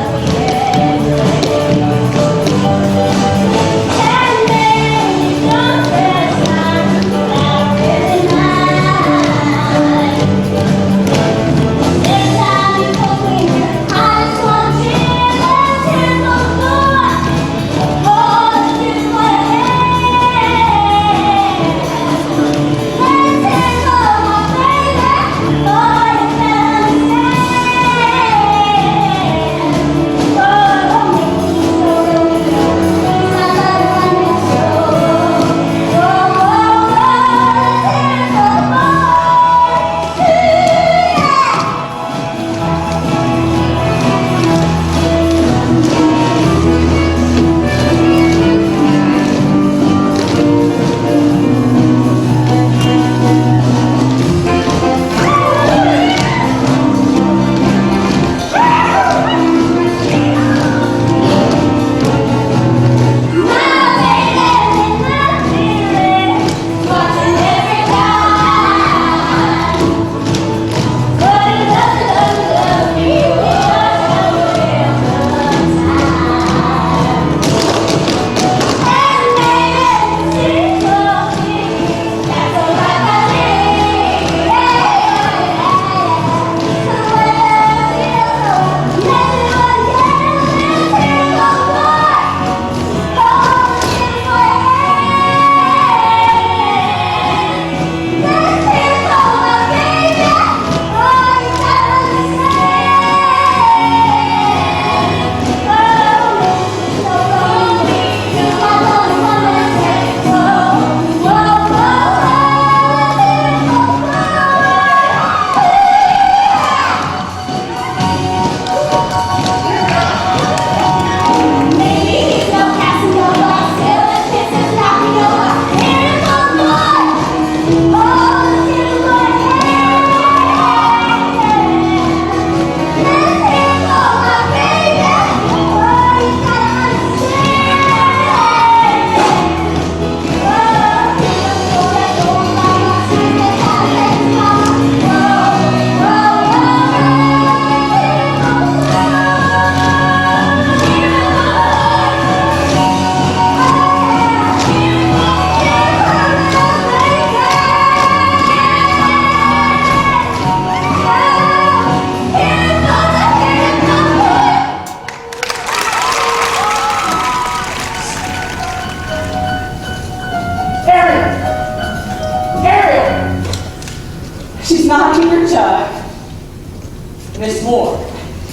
Miss Moore.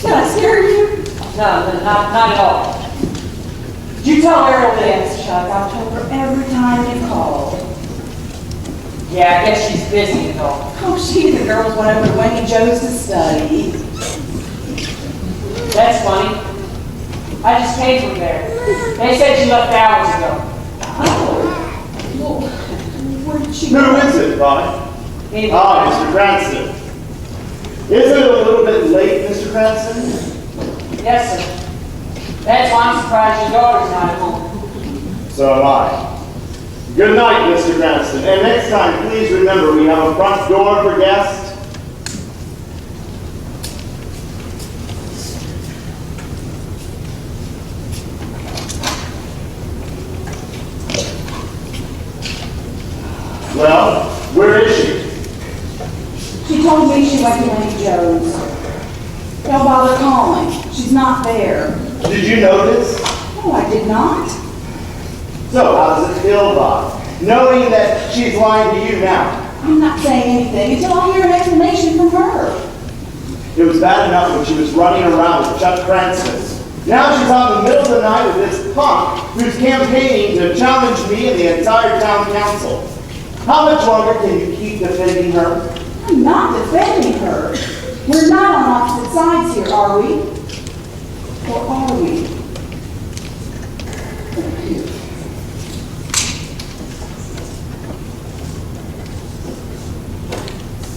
Did I scare you? No, not at all. Did you tell Ariel this? Yes, Chuck. I've told her every time you called. Yeah, I guess she's busy and all. Oh, she and the girls went over to Wendy Joe's to study. That's funny. I just came from there. They said she left hours ago. Oh. Well, where did she Who go? is it, Bonnie? Maybe. Ah, Mr. Cranston. Isn't it a little bit late, Mr. Cranston? Yes, sir. That's why I'm surprised your daughter's not at home. So am I. Good night, Mr. Cranston. And next time, please remember we have a front door for guests. Well, where is she? She told me she went to Wendy Joe's. Don't bother calling. She's not there. Did you notice? No, I did not. So, how does it feel, Bob? Knowing that she's lying to you now. I'm not saying anything until I hear an explanation from her. It was bad enough when she was running around with Chuck Cranston. Now she's out in the middle of the night with this punk who's campaigning to challenge me and the entire town council. How much longer can you keep defending her? I'm not defending her. We're not on opposite sides here, are we? Or are we?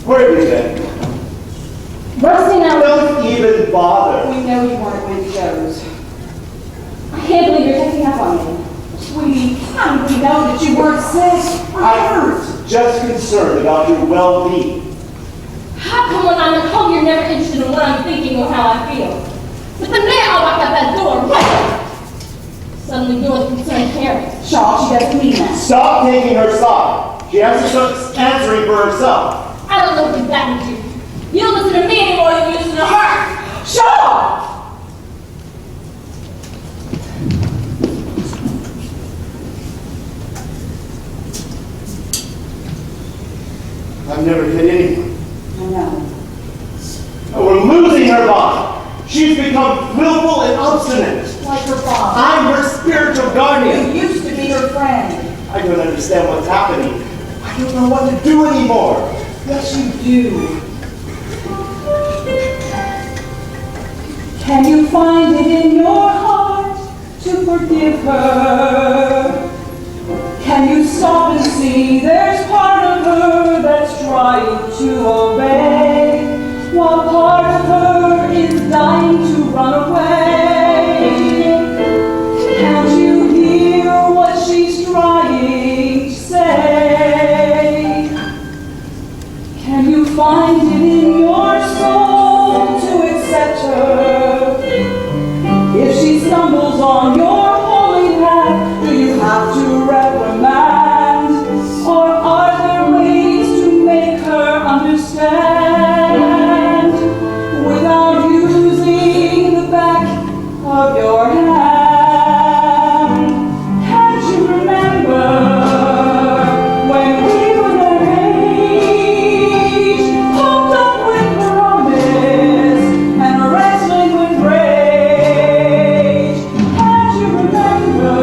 Where have you been? Bursting out. Don't even bother. We know you weren't at Wendy Joe's. I can't believe you're taking up on me. Sweetie, how did we know that you weren't sick or hurt? I'm just concerned about your well-being. How come when I'm at home you're never interested in what I'm thinking or how I feel? But the minute I walk out that door, right, suddenly you're the concerned parent. Shaw, she doesn't mean that. Stop taking her side. She has to start answering for herself. I don't know what that would do. You don't listen to me anymore than you listen to her. Shaw! I've never hit anyone. I know. Oh, we're losing her, Bob. She's become willful and obstinate. Like her father. I'm her spiritual guardian. You used to be her friend. I don't understand what's happening. I don't know what to do anymore. Yes, you do. Can you find it in your heart to forgive her? Can you stop and see there's part of her that's trying to obey, while part of her is dying to run away? Can't you hear what she's trying to say? Can you find it in your soul to accept her? If she stumbles on your holy path, do you have to reprimand? Or are there ways to make her understand without using the back of your hand? Can't you remember when we were their age, hooked up with promise and wrestling with rage? Can't you remember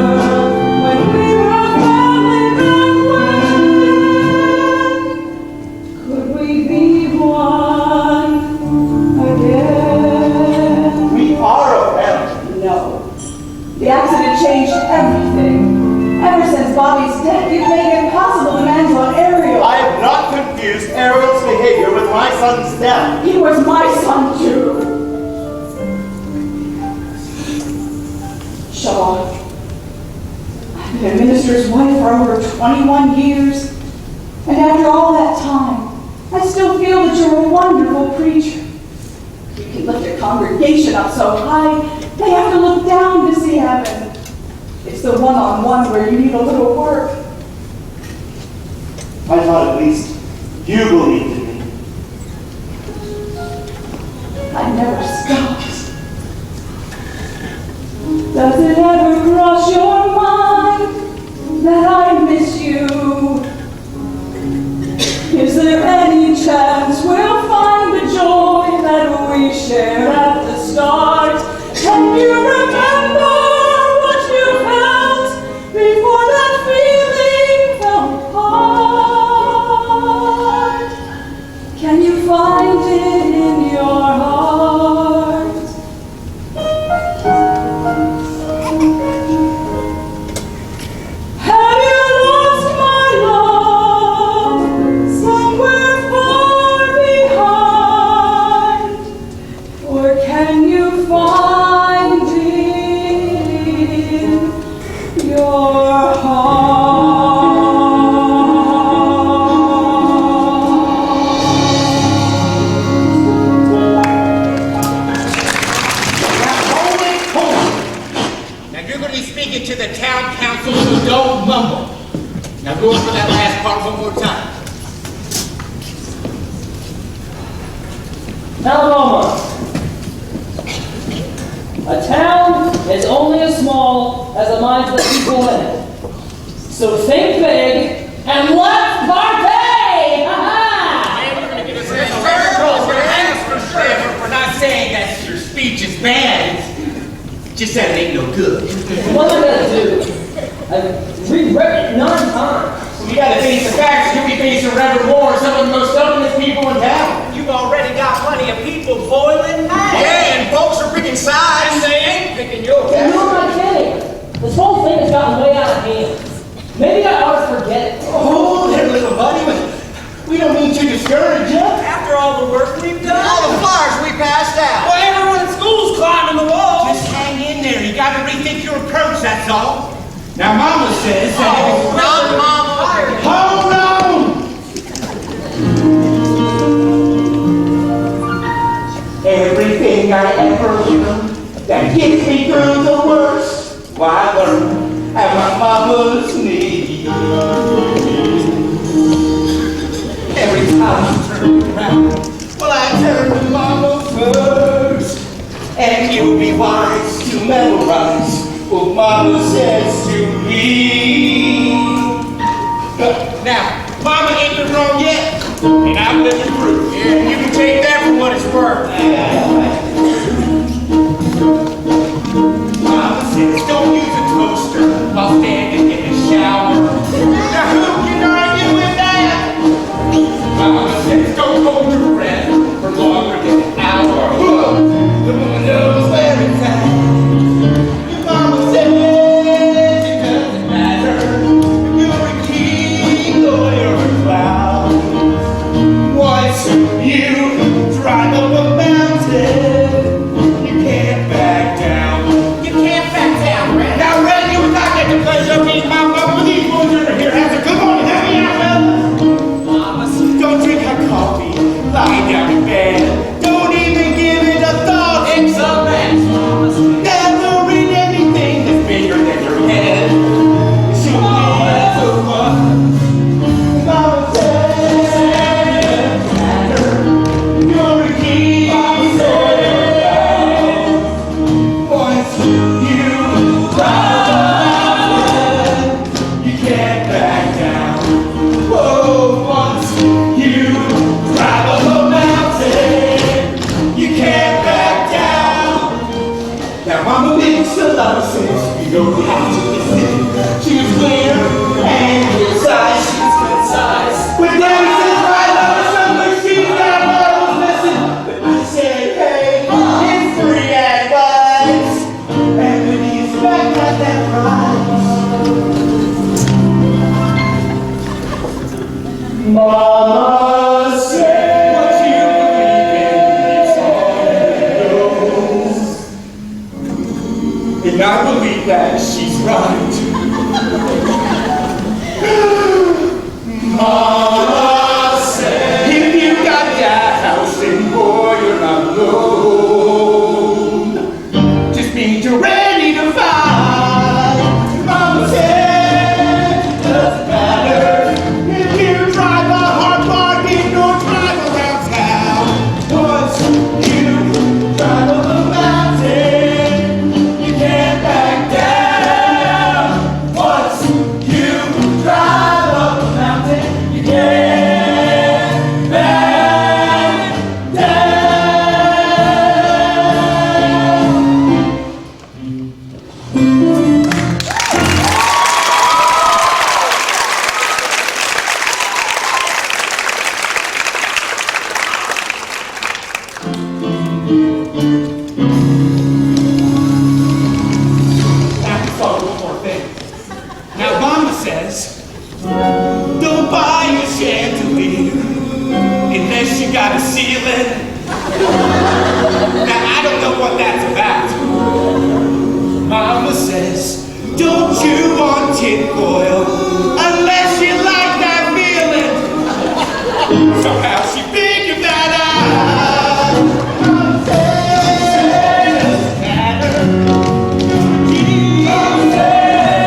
when we were a family that way? Could we be one again? We are a family. No. The accident changed everything. Ever since Bobby's death, you've made it impossible to manage on Ariel. I have not confused Ariel's behavior with my son's death. He was my son, too. Shaw, I've been a minister's wife for over 21 years, and after all that time, I still feel that you're a wonderful preacher. You can lift a congregation up so high, they have to look down to see heaven. It's the one-on-one where you need a little work. I thought at least you believed in me. I never stopped. Does it ever cross your mind that I miss you? Is there any chance we'll find the joy that we the town council, so don't mumble. Now go over that last part one more time. Alabama. A town is only as small as the minds of the people in it. So think big and let's party! Ha-ha! We're not saying that your speech is bad. Just that it ain't no good. What am I gonna do? I've rewritten it 9 times. You gotta face the facts. You'll be facing Reverend Moore, some of the most stubbornest people in town. You've already got plenty of people boiling mad. Yeah, and folks are picking sides. And they ain't picking yours. Who am I kidding? This whole thing has gotten way out of hand. Maybe I ought to forget it. Oh, there, little buddy. We don't mean to discourage you. After all the work we've done. All the flyers we passed out. Well, everyone at school's climbing the wall. Just hang in there. You gotta rethink your approach, that's all. Now, Mama says that Oh, not Mama. Hold on! Everything I ever learned that gets me through the worst, why I learned at my mama's knee. Every time I turn around, well, I turn to Mama first. And you'll be wise to memorize what Mama says to me. Now, Mama ain't been wrong yet, and I'm living proof. Yeah, you can take that for what it's worth. Mama says don't use a toaster while standing in the shower. Now who can argue with that? Mama says don't hold your breath for longer than an hour. The woman knows where it's at. Your mama says it doesn't matter if you're a king or you're a clown. Once you drive up a mountain, you can't back down. You can't back down, Red. Now, Red, you would not get the pleasure of being my mama with these boys over here. Have a good morning, help me out, fellas. Mama says don't drink her coffee, lie down in bed. Don't even give it a thought. It's a mess, Mama says. Never read anything that's bigger than your head. She needs a what? Mama says you're a king, once you ride, you can't back down. Whoa, once you drive up a mountain, you can't back down. Now, Mama makes a lot of sense. You don't have to listen. She was clear and concise. She was concise. When Daddy says right on the summer, she got what I was missing. But I said, hey, it's free advice. And when he's back at that price, Mama said, what you believe in, it's all it knows. And I believe that she's right. Mama said, if you got that house, then boy, you're not alone. Just means you're ready to fight. Mama said, doesn't matter if you drive a hard bargain or drive around town. Once you drive up a mountain, you can't back down. Once you drive up a mountain, you can't back Now, one more thing. Now, Mama says, don't buy a chandelier unless you got a ceiling. Now, I don't know what that's about. Mama says, don't chew on tinfoil unless you like that feeling. Somehow she figured that out. Mama says, doesn't matter. Mama says,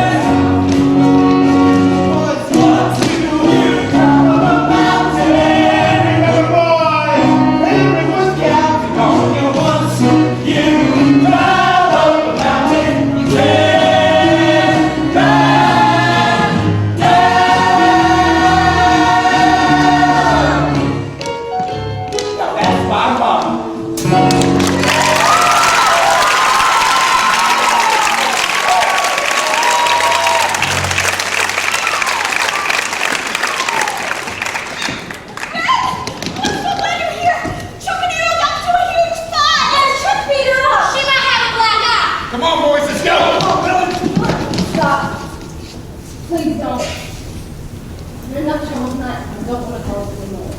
Come on, boys, let's go. Stop. Please don't. There's enough trouble tonight. I don't want to cause anymore.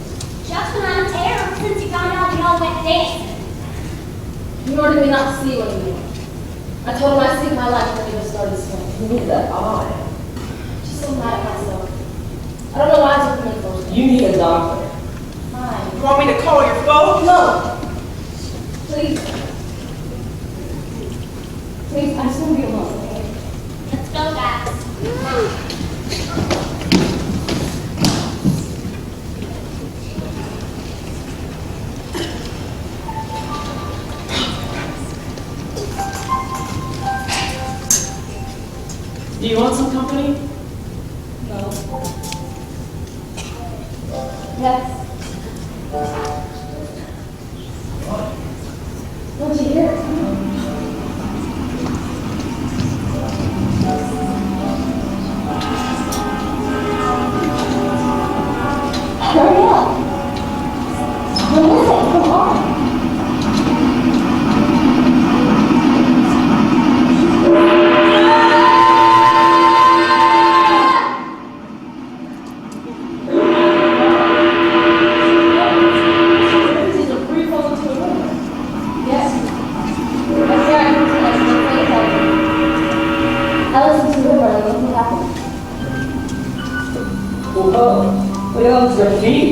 Just when I'm terror since you found out we all went dancing. You ordered me not to see one anymore. I told him I'd seek my life when he was started swinging. You need that eye. Just so mad at myself. I don't know why I took him in the first place. You need a doctor. Fine. You want me to call your folks? No. Please. Please, I just want to be alone, okay? Let's go, guys. Do you want some company? No. Yes. Don't you hear it? Hurry up. What is it? Come on. This is a free fall into a river. Yes. That's right. I listened to the river and nothing happened. Whoa. Look at all this graffiti.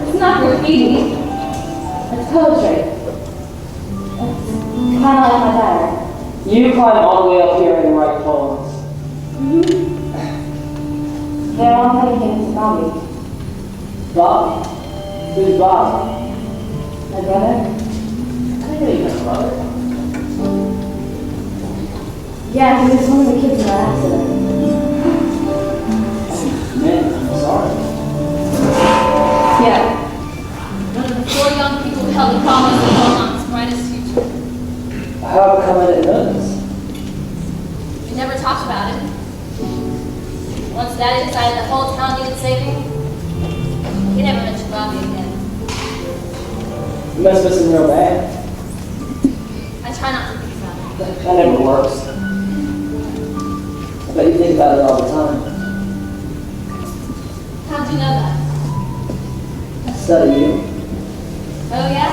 It's not graffiti. It's poetry. It's kind of like my diary. You climb all the way up here and write poems. They're all dedicated to Bobby. Bob? Who's Bob? My brother. I didn't know you had a brother. Yeah, he was one of the kids in that accident. Man, I'm sorry. Yeah. One of the 4 young people who held the promise of Belmont's brightest future. How come I didn't know this? We never talked about it. Once Daddy decided the whole town needed saving, he never mentioned Bobby again. You must miss him real bad. I try not to think about it. That never works. I bet you think about it all the time. How'd you know that? I study you. Oh, yeah?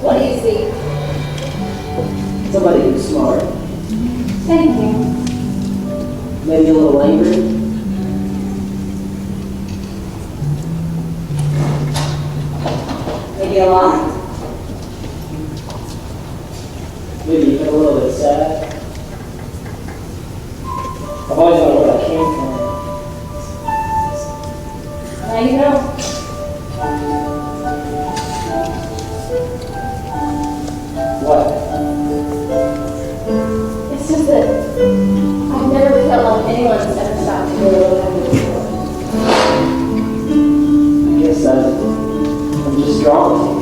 What do you see? Somebody who's smart. Thank you. Maybe a little angry. Maybe a lot. Maybe even a little bit sad. I've always wondered where that came from. Now you know. What? It's just that I've never felt like anyone's ever stopped to really look at me before. I guess I'm just drawn to you.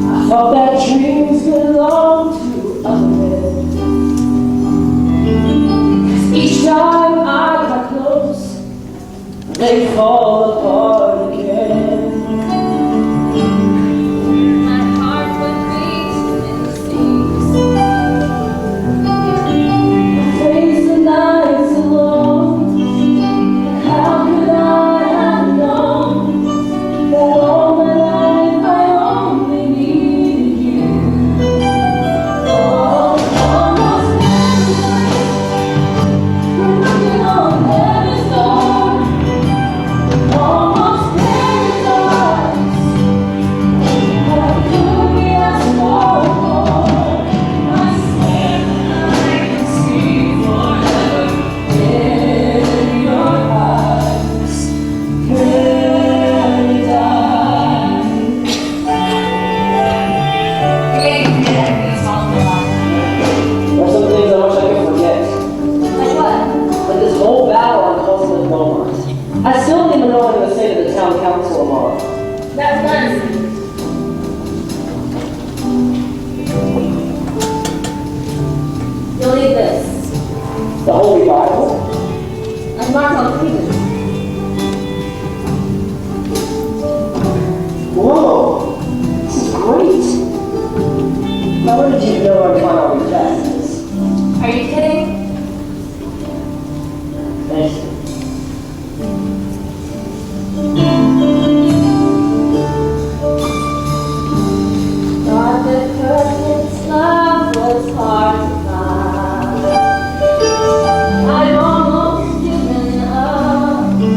I thought that dreams belonged to others. 'Cause each time I got close, they fall apart again. My heart would beat in the seas. I face the nights alone. How could I have known that all my life I only needed you? Oh, almost we're knocking on heaven's door. Almost town council tomorrow. That's nice. You'll need this. The Holy Bible. And mark on Cleveland. Whoa, this is great. Now, where did you know I'd find all these passages? Are you kidding? Thank you. Thought that perfect love was hard to find. I'd almost given up. You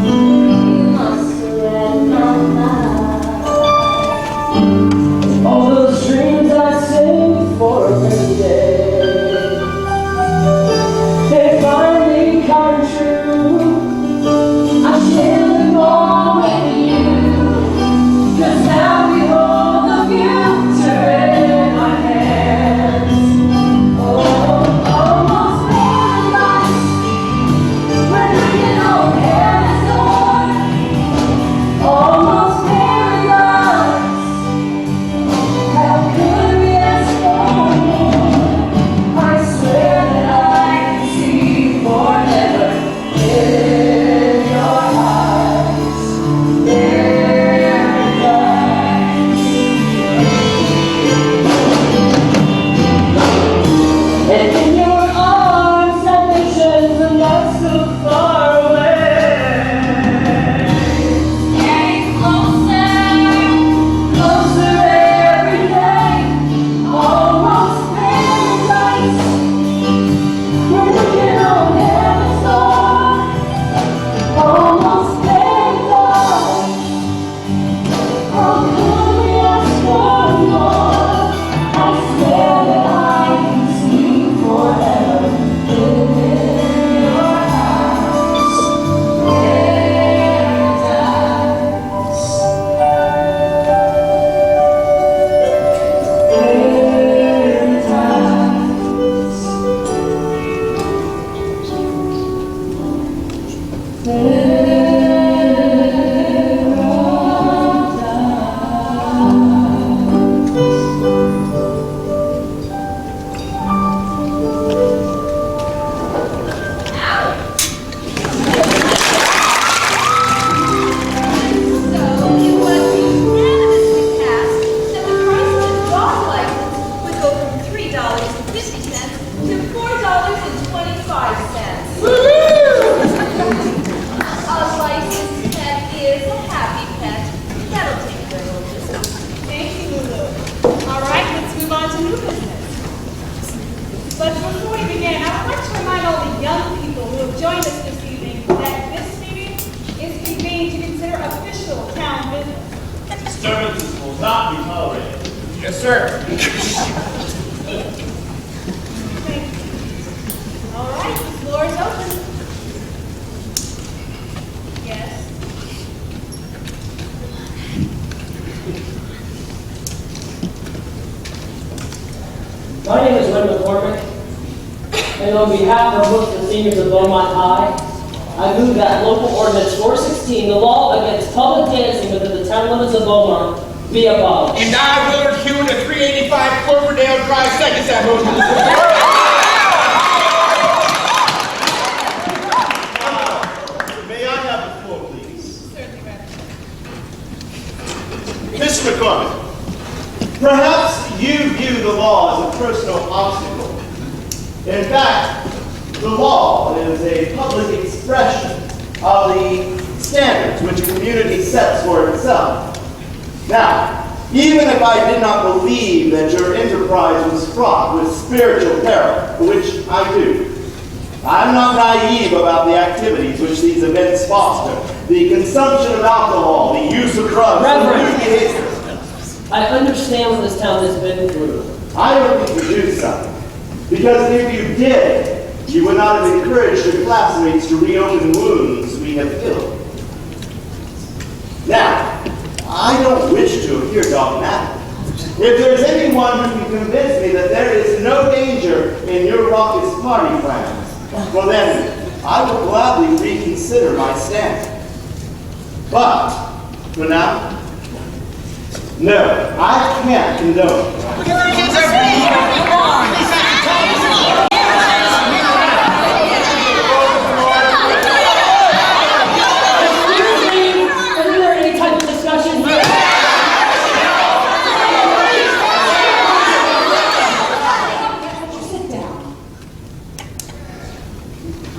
must have read my mind. All those dreams I saved for a rainy day, they finally come true. I share them all with you, 'cause now we hold the future in our hands. Oh, almost paradise, we're knocking on heaven's door. Almost paradise. How could we ask for more? I swear that I can see forever in your eyes. And in your arms, salvation's not so far away. Getting closer Every day, almost paradise. We're looking on heaven's door, almost paradise. How could we ask for more? I swear that I can see forever in your eyes. So it was unanimously passed that the price of the dog license would go from $3.50 to $4.25. A licensed pet is a happy pet. That'll take care of this. Thank you, Lulu. All right, let's move on to new business. But before we begin, I would like to remind all the young people who have joined us this evening that this meeting is convened to consider official town business. Disturbances will not be tolerated. Yes, sir. Thank you. All right, the floor is open. Yes. My name is Wayne McCormick, and on behalf of most of the seniors of Beaumont High, I move that local ordinance 416, the law against public dancing within the town limits of Beaumont, be abolished. And I, Willard Hewitt, at 385 Cloverdale Drive, seconds that motion. May I have the floor, please? Certainly, Madam. Mr. McCormick, perhaps you view the law as a personal obstacle. In fact, the law is a public expression of the standards which a community sets for itself. Now, even if I did not believe that your enterprise was fraught with spiritual peril, which I do, I'm not naive about the activities which these events foster. The consumption of alcohol, the use of drugs, Reverend. and new behaviors. I understand what this town has been through. I don't think you do something. Because if you did, you would not have encouraged your classmates to reopen wounds we have filled. Now, I don't wish to appear dogmatic. If there's anyone who can convince me that there is no danger in your raucous party plans, well then, I will gladly reconsider my stand. But, But now, no, I can't condone.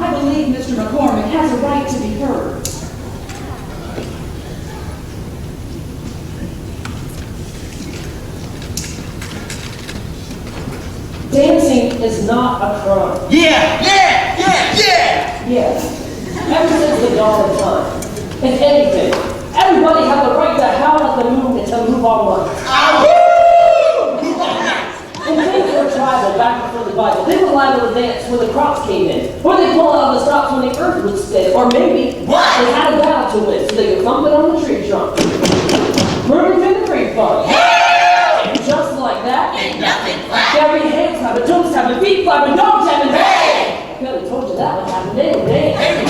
I believe Mr. McCormick has a right to be heard. Dancing is not a crime. Yeah! Yes. Ever since the dawn of time. If anything, everybody had the right to howl at the moon and to move on once. And things were tribal back before the Bible. They were liable to dance when the crops came in. Or they pull out the stops when the earth would spin. Or maybe they had a battle to win so they could thump it on the tree trunk. Murder's in the creek fun. And just like that, Ain't nothing flat. every hands have a toes have a feet flapping, dogs having hey! I could have told you that would happen every day. Every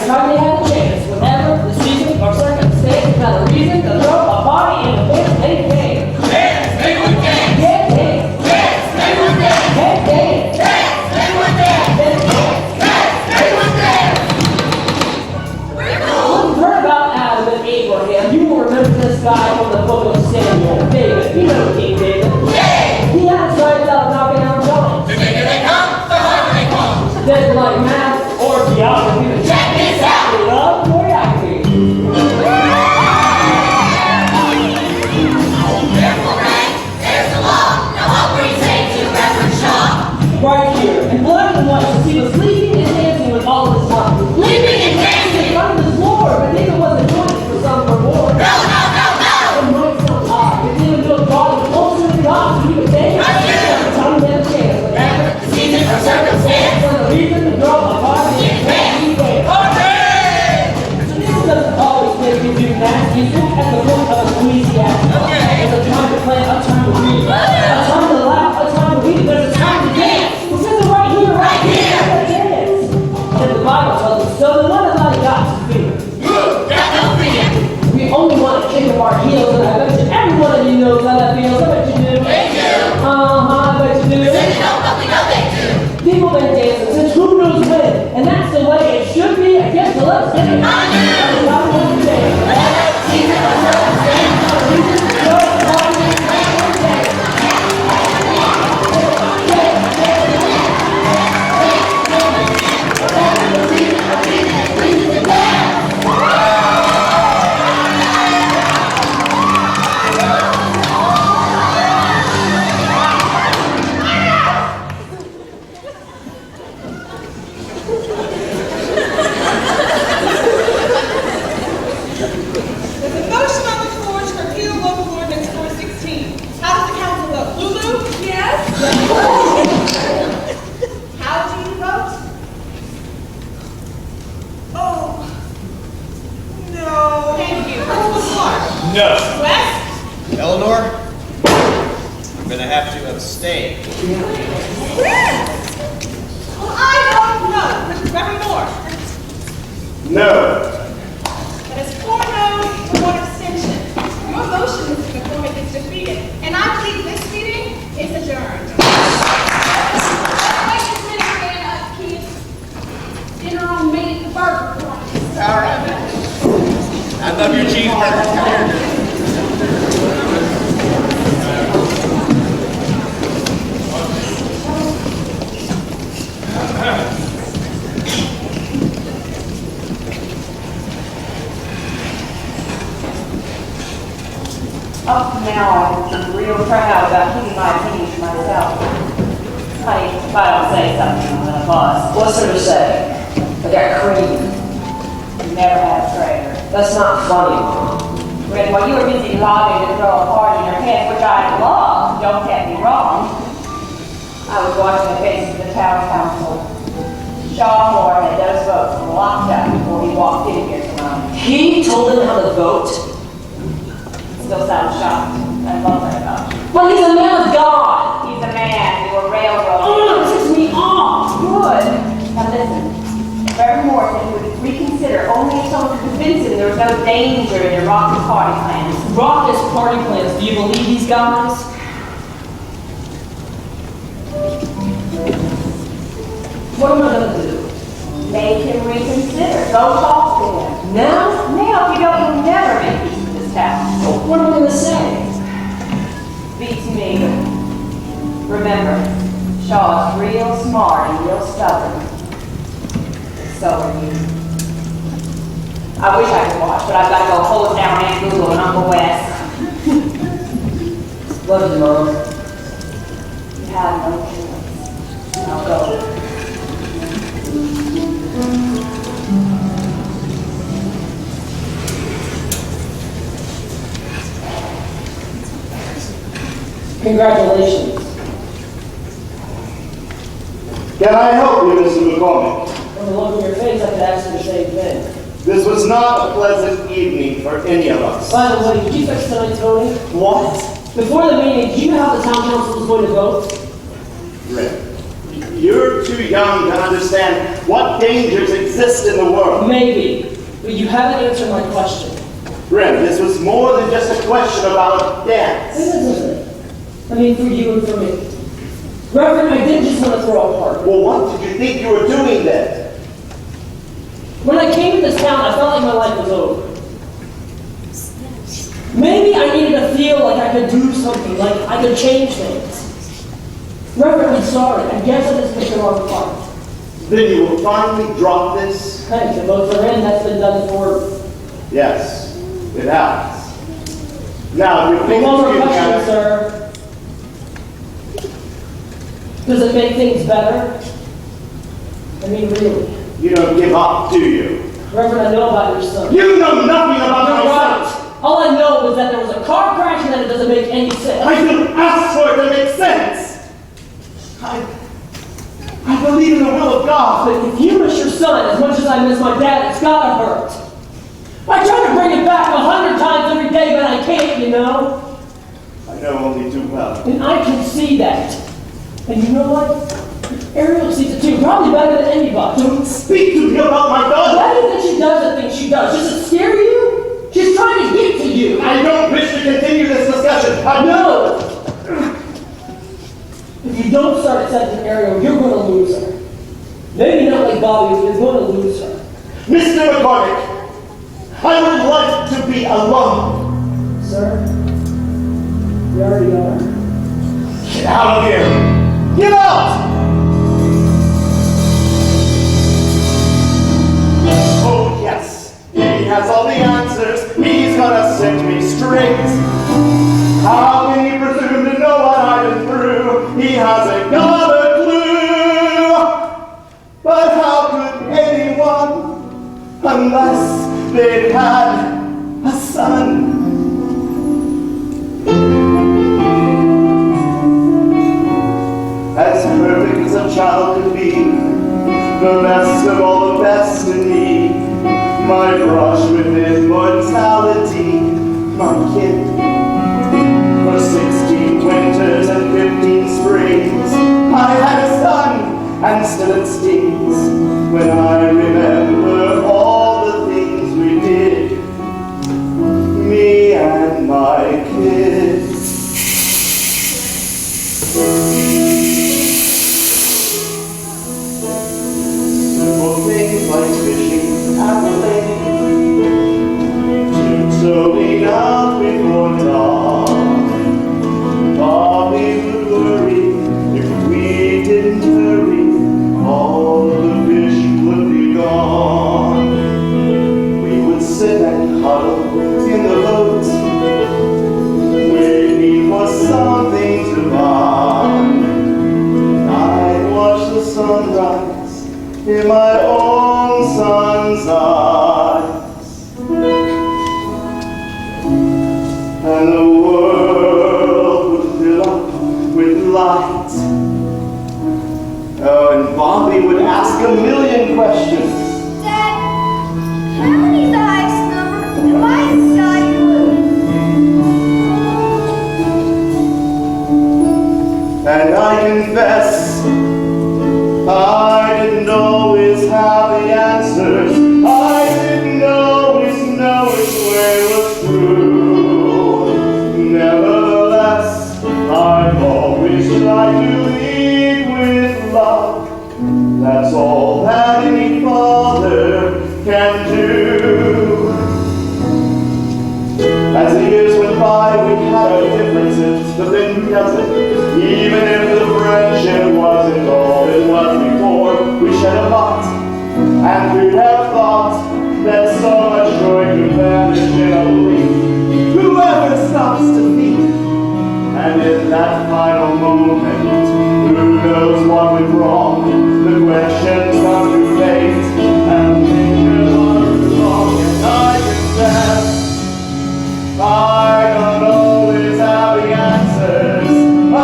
time they had a chance, whenever the season or circumstance had a reason to throw a body in the face, they came. Dance, they would dance. Yeah, dance. Dance, they would dance. Hey, dance. Dance, they would dance. Dance. Dance, they would dance. You've heard about Adam and Abraham. You will remember this guy from the book of Samuel. David. You know King David. He had a sign out knocking on doors. The bigger they come, the harder they come. Didn't like math or geography. Check this out. They love choreography. Therefore, right, there's the law. Now what we say to Reverend Shaw. Right here, in black and white, as he was leaping and dancing with all of his heart. Leaping and dancing. In front of his Lord, but David wasn't doing it for some reward. No. It might sound odd, if David knew God was closer to God, he would dance. Right here. Every time he had a chance, whatever. Season or circumstance. For the reason to draw a party and dance. So this doesn't always make you do math. You look at the book of Ecclesiastes. There's a time to play, a time to read. A time to laugh, a time to read. There's a time to dance. It says it right here, right here. Dance. And the Bible tells us so. Then what have I got to fear? Got no fear. We only want to kick up our heels, and I bet you every one of you knows how that feels. I bet you do. They do. I bet you do. They know, but we know they do. People been dancing since who knows when, and that's the way it should be. I guess so. Let's get it. Everybody wants to dance. Season or circumstance. There's a motion on the floor to repeal local ordinance 416. How does the council vote? Lulu? Yes. How do you vote? Oh. No. Thank you. Principal Clark? No. West? Eleanor, I'm gonna have to abstain. Well, I vote no. Reverend Moore? No. That is 4 noes and 1 abstention. Your motion, Mr. McCormick, is defeated, and I believe this meeting is adjourned. Wait just a minute, kids. Dinner on me, the burger place. All right. I love your cheeseburgers. Come here. Up to now, I've been real proud about keeping my opinion to myself. Honey, if I don't say something, I'm gonna bust. What's there to say? I got cream. You never had a traitor. That's not funny, Mom. When while you were busy lobbying to throw a party in your pants, which I love, don't get me wrong, I was watching the faces of the town council. Shaw Moore had those votes locked up before he walked in here tonight. He told them how to vote. Still sounds shocked. I love that about you. But he's a man of God. He's a man who were railroaded. Oh, it ticks me off. Good. Now listen, Reverend Moore said he would reconsider only if someone could convince him there was no danger in your raucous party plans. Raucous party plans. Do you believe these guys? What am I gonna do? Make him reconsider. Go talk to him. Now? Now, if you don't, you'll never make peace with this town. What am I gonna say? Beats me. Remember, Shaw's real smart and real stubborn. So are you. I wish I could watch, but I've got to go hold down Aunt Google and Uncle Wes. Love you, Mom. You have no choice. I'll go. Congratulations. Can I help you, Mr. McCormick? From the look on your face, I could ask you the same thing. This was not a pleasant evening for any of us. By the way, did you fix tonight, Tony? What? Before the meeting, do you know how the town council was going to vote? Rick, you're too young to understand what dangers exist in the world. Maybe, but you haven't answered my question. Grim, this was more than just a question about a dance. It isn't. I mean, for you and for me. Reverend, I didn't just want to throw a party. Well, what did you think you were doing then? When I came to this town, I felt like my life was over. Maybe I needed to feel like I could do something, like I could change things. Reverend, I'm sorry. I guess I just picked the wrong part. Then you will finally drop this? Hey, the votes are in. That's been done for... Yes, it has. Now, if you think One more it's question, sir. Does it make things better? I mean, really. You don't give up, do you? Reverend, I know about your son. You know nothing about You're my right. son. All I know is that there was a car crash and that it doesn't make any sense. I didn't ask for it to make sense. I believe in the will of God. But if you miss your son as much as I miss my dad, it's gotta hurt. I try to bring it back 100 times every day, but I can't, you know? I know only too well. And I can see that. And you know what? Ariel sees it too, probably better than anybody. Don't speak to me about my daughter. Why do you think she does the things she does? Does it scare you? She's trying to get to you. I don't wish to continue this discussion. I No! If you don't start accepting Ariel, you're going to lose her. Maybe not like Bobby, but you're going to lose her. Mr. McCormick, I would like to be alone. Sir, you already are. Get out of here. Get out! Oh, yes. He has all the answers. He's gonna set me straight. How can he presume to know what I've been through? He hasn't got a clue. But how could anyone, unless they've had a son? As perfect as a child could be, the best of all the best in me, my brush with immortality, my kid. For 16 winters and 15 springs, I had a son, and still it stings when I remember all the things we did, me and my kids. Simple things like fishing at the lake, tiptoeing out before dawn. Bobby would worry if we didn't hurry, all the fish would be gone. We would sit and huddle in the boat, waiting for something to buy. I'd watch the sunrise in my own son's eyes, and the world would fill up with light. Oh, and Bobby would ask a million questions. Dad, how many is the highest number? And why is the sky blue? And I confess, I didn't always have the answers. I didn't always know why we had our differences, but then who doesn't? Even if the friendship wasn't all it was before, we shed a lot, and who'd have thought that so much joy could vanish in a blink? Whoever stops to think, and in that final moment, who knows what went wrong? The questions come to fate, and fingers are long, and I confess, I don't always have the answers. I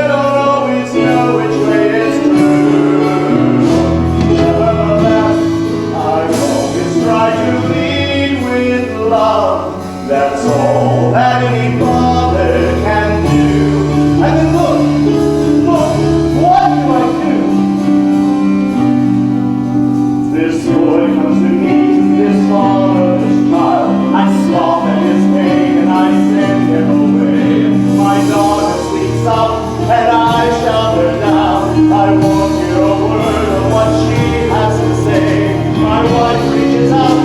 don't always know which way is true. Nevertheless, I've always tried to lead with love. That's all that any father can do. And then look, what do I do? This boy comes to me, this fatherless child. I scoff at his pain and I send him away. My daughter sleeps up and I shout her down. I won't hear a word of what she has to say. My wife reaches out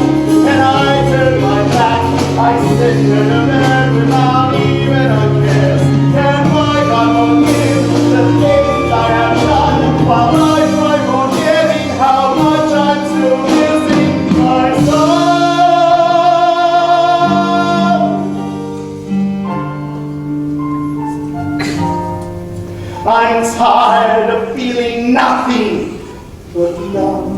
and I turn my back. I send her to bed without even a kiss. And my God forgive the things I have done, while I try forgetting how much I'm still missing my son. I'm tired of feeling nothing but love.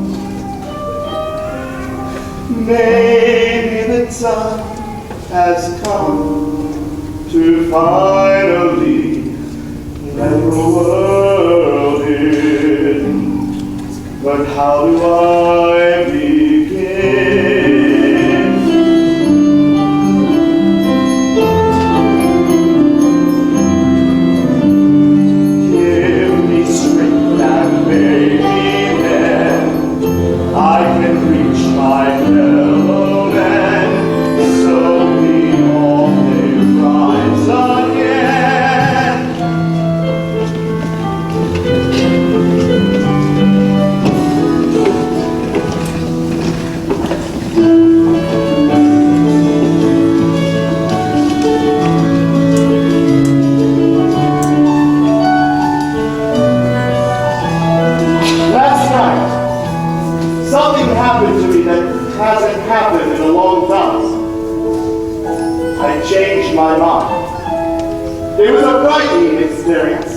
Maybe the time has come to finally let the world in. But how do I begin? Give me strength and make me men. I can reach my fellow men. So we all may rise again. Last night, something happened to me that hasn't happened in a long time. I changed my mind. It was a frightening experience,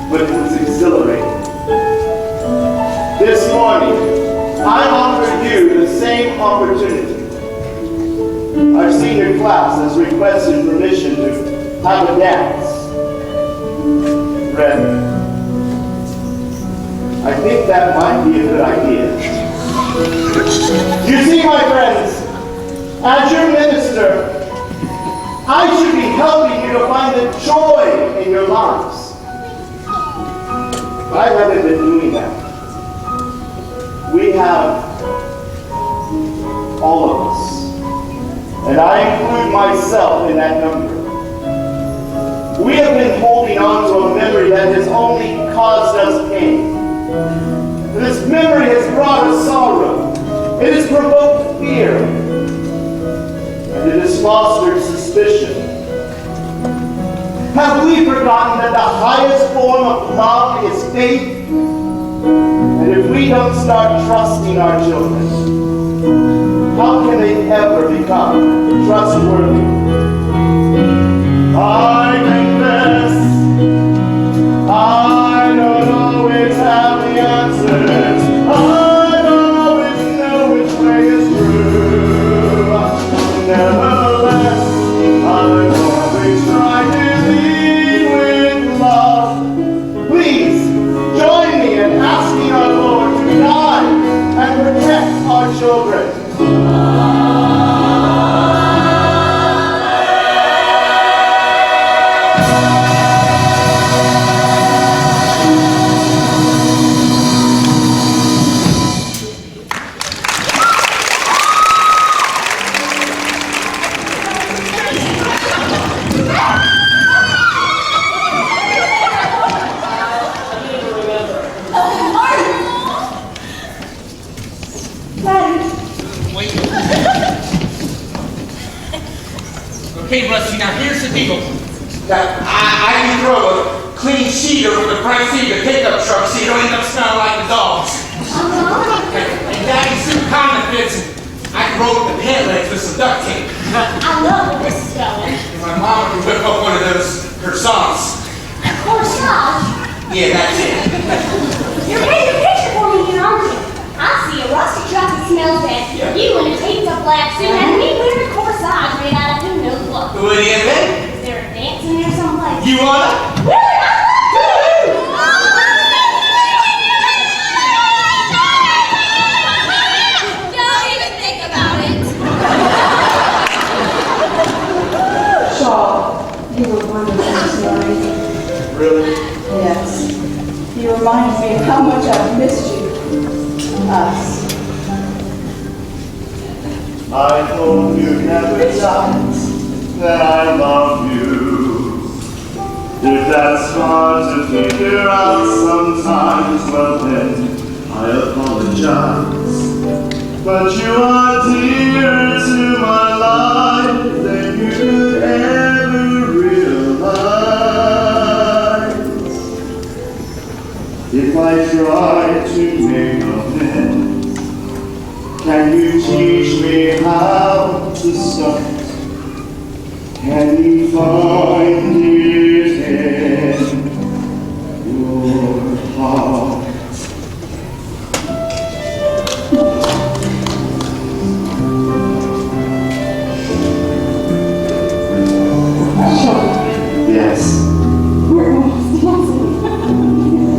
but it was exhilarating. This morning, I offer you the same opportunity. Our senior class has requested permission to have a dance. Ready? I think that might be a good idea. You see, my friends, as your minister, I should be helping you to find the joy in your lives. I haven't been doing that. We have, all of us, and I include myself in that number. We have been holding on to a memory that has only caused us pain. This memory has brought us sorrow. It has provoked fear. And it has fostered suspicion. Have we forgotten that the highest form of love is faith? And if we don't start trusting our children, how can they ever become trustworthy? I confess, I don't always have the answers. I don't always know which way is true. Nevertheless, I've always tried to lead with love. Please join me in asking our Lord to guide and protect our children. Okay, Rusty, now here's the deal. I can throw a clean sheet over the front seat of the pickup truck so you don't end up smelling like the dogs. And Daddy's suit kind of fits, and I can roll up the pant legs with some duct tape. I love where this is going. And my mama can whip up one of those croissants. Corsage. Yeah, that's it. You're painting a picture for me here, aren't you? I see a rusty truck that smells bad. Yeah. You in a taped-up black suit and me wearing a corsage made out of who knows what. What do you think? Is there a dance in there someplace? You wanna? Really? Don't even think about it. Shaw, you were wonderful this morning. Really? Yes. You remind me of how much I've missed you. Us. I hope you never doubt that I love you. If that's hard to figure out sometimes, well then, I apologize. But you are dearer to my life than you could ever realize. If I try to make amends, can you teach me how to start? Can you find it in your heart? Shaw, Yes. we're almost dancing.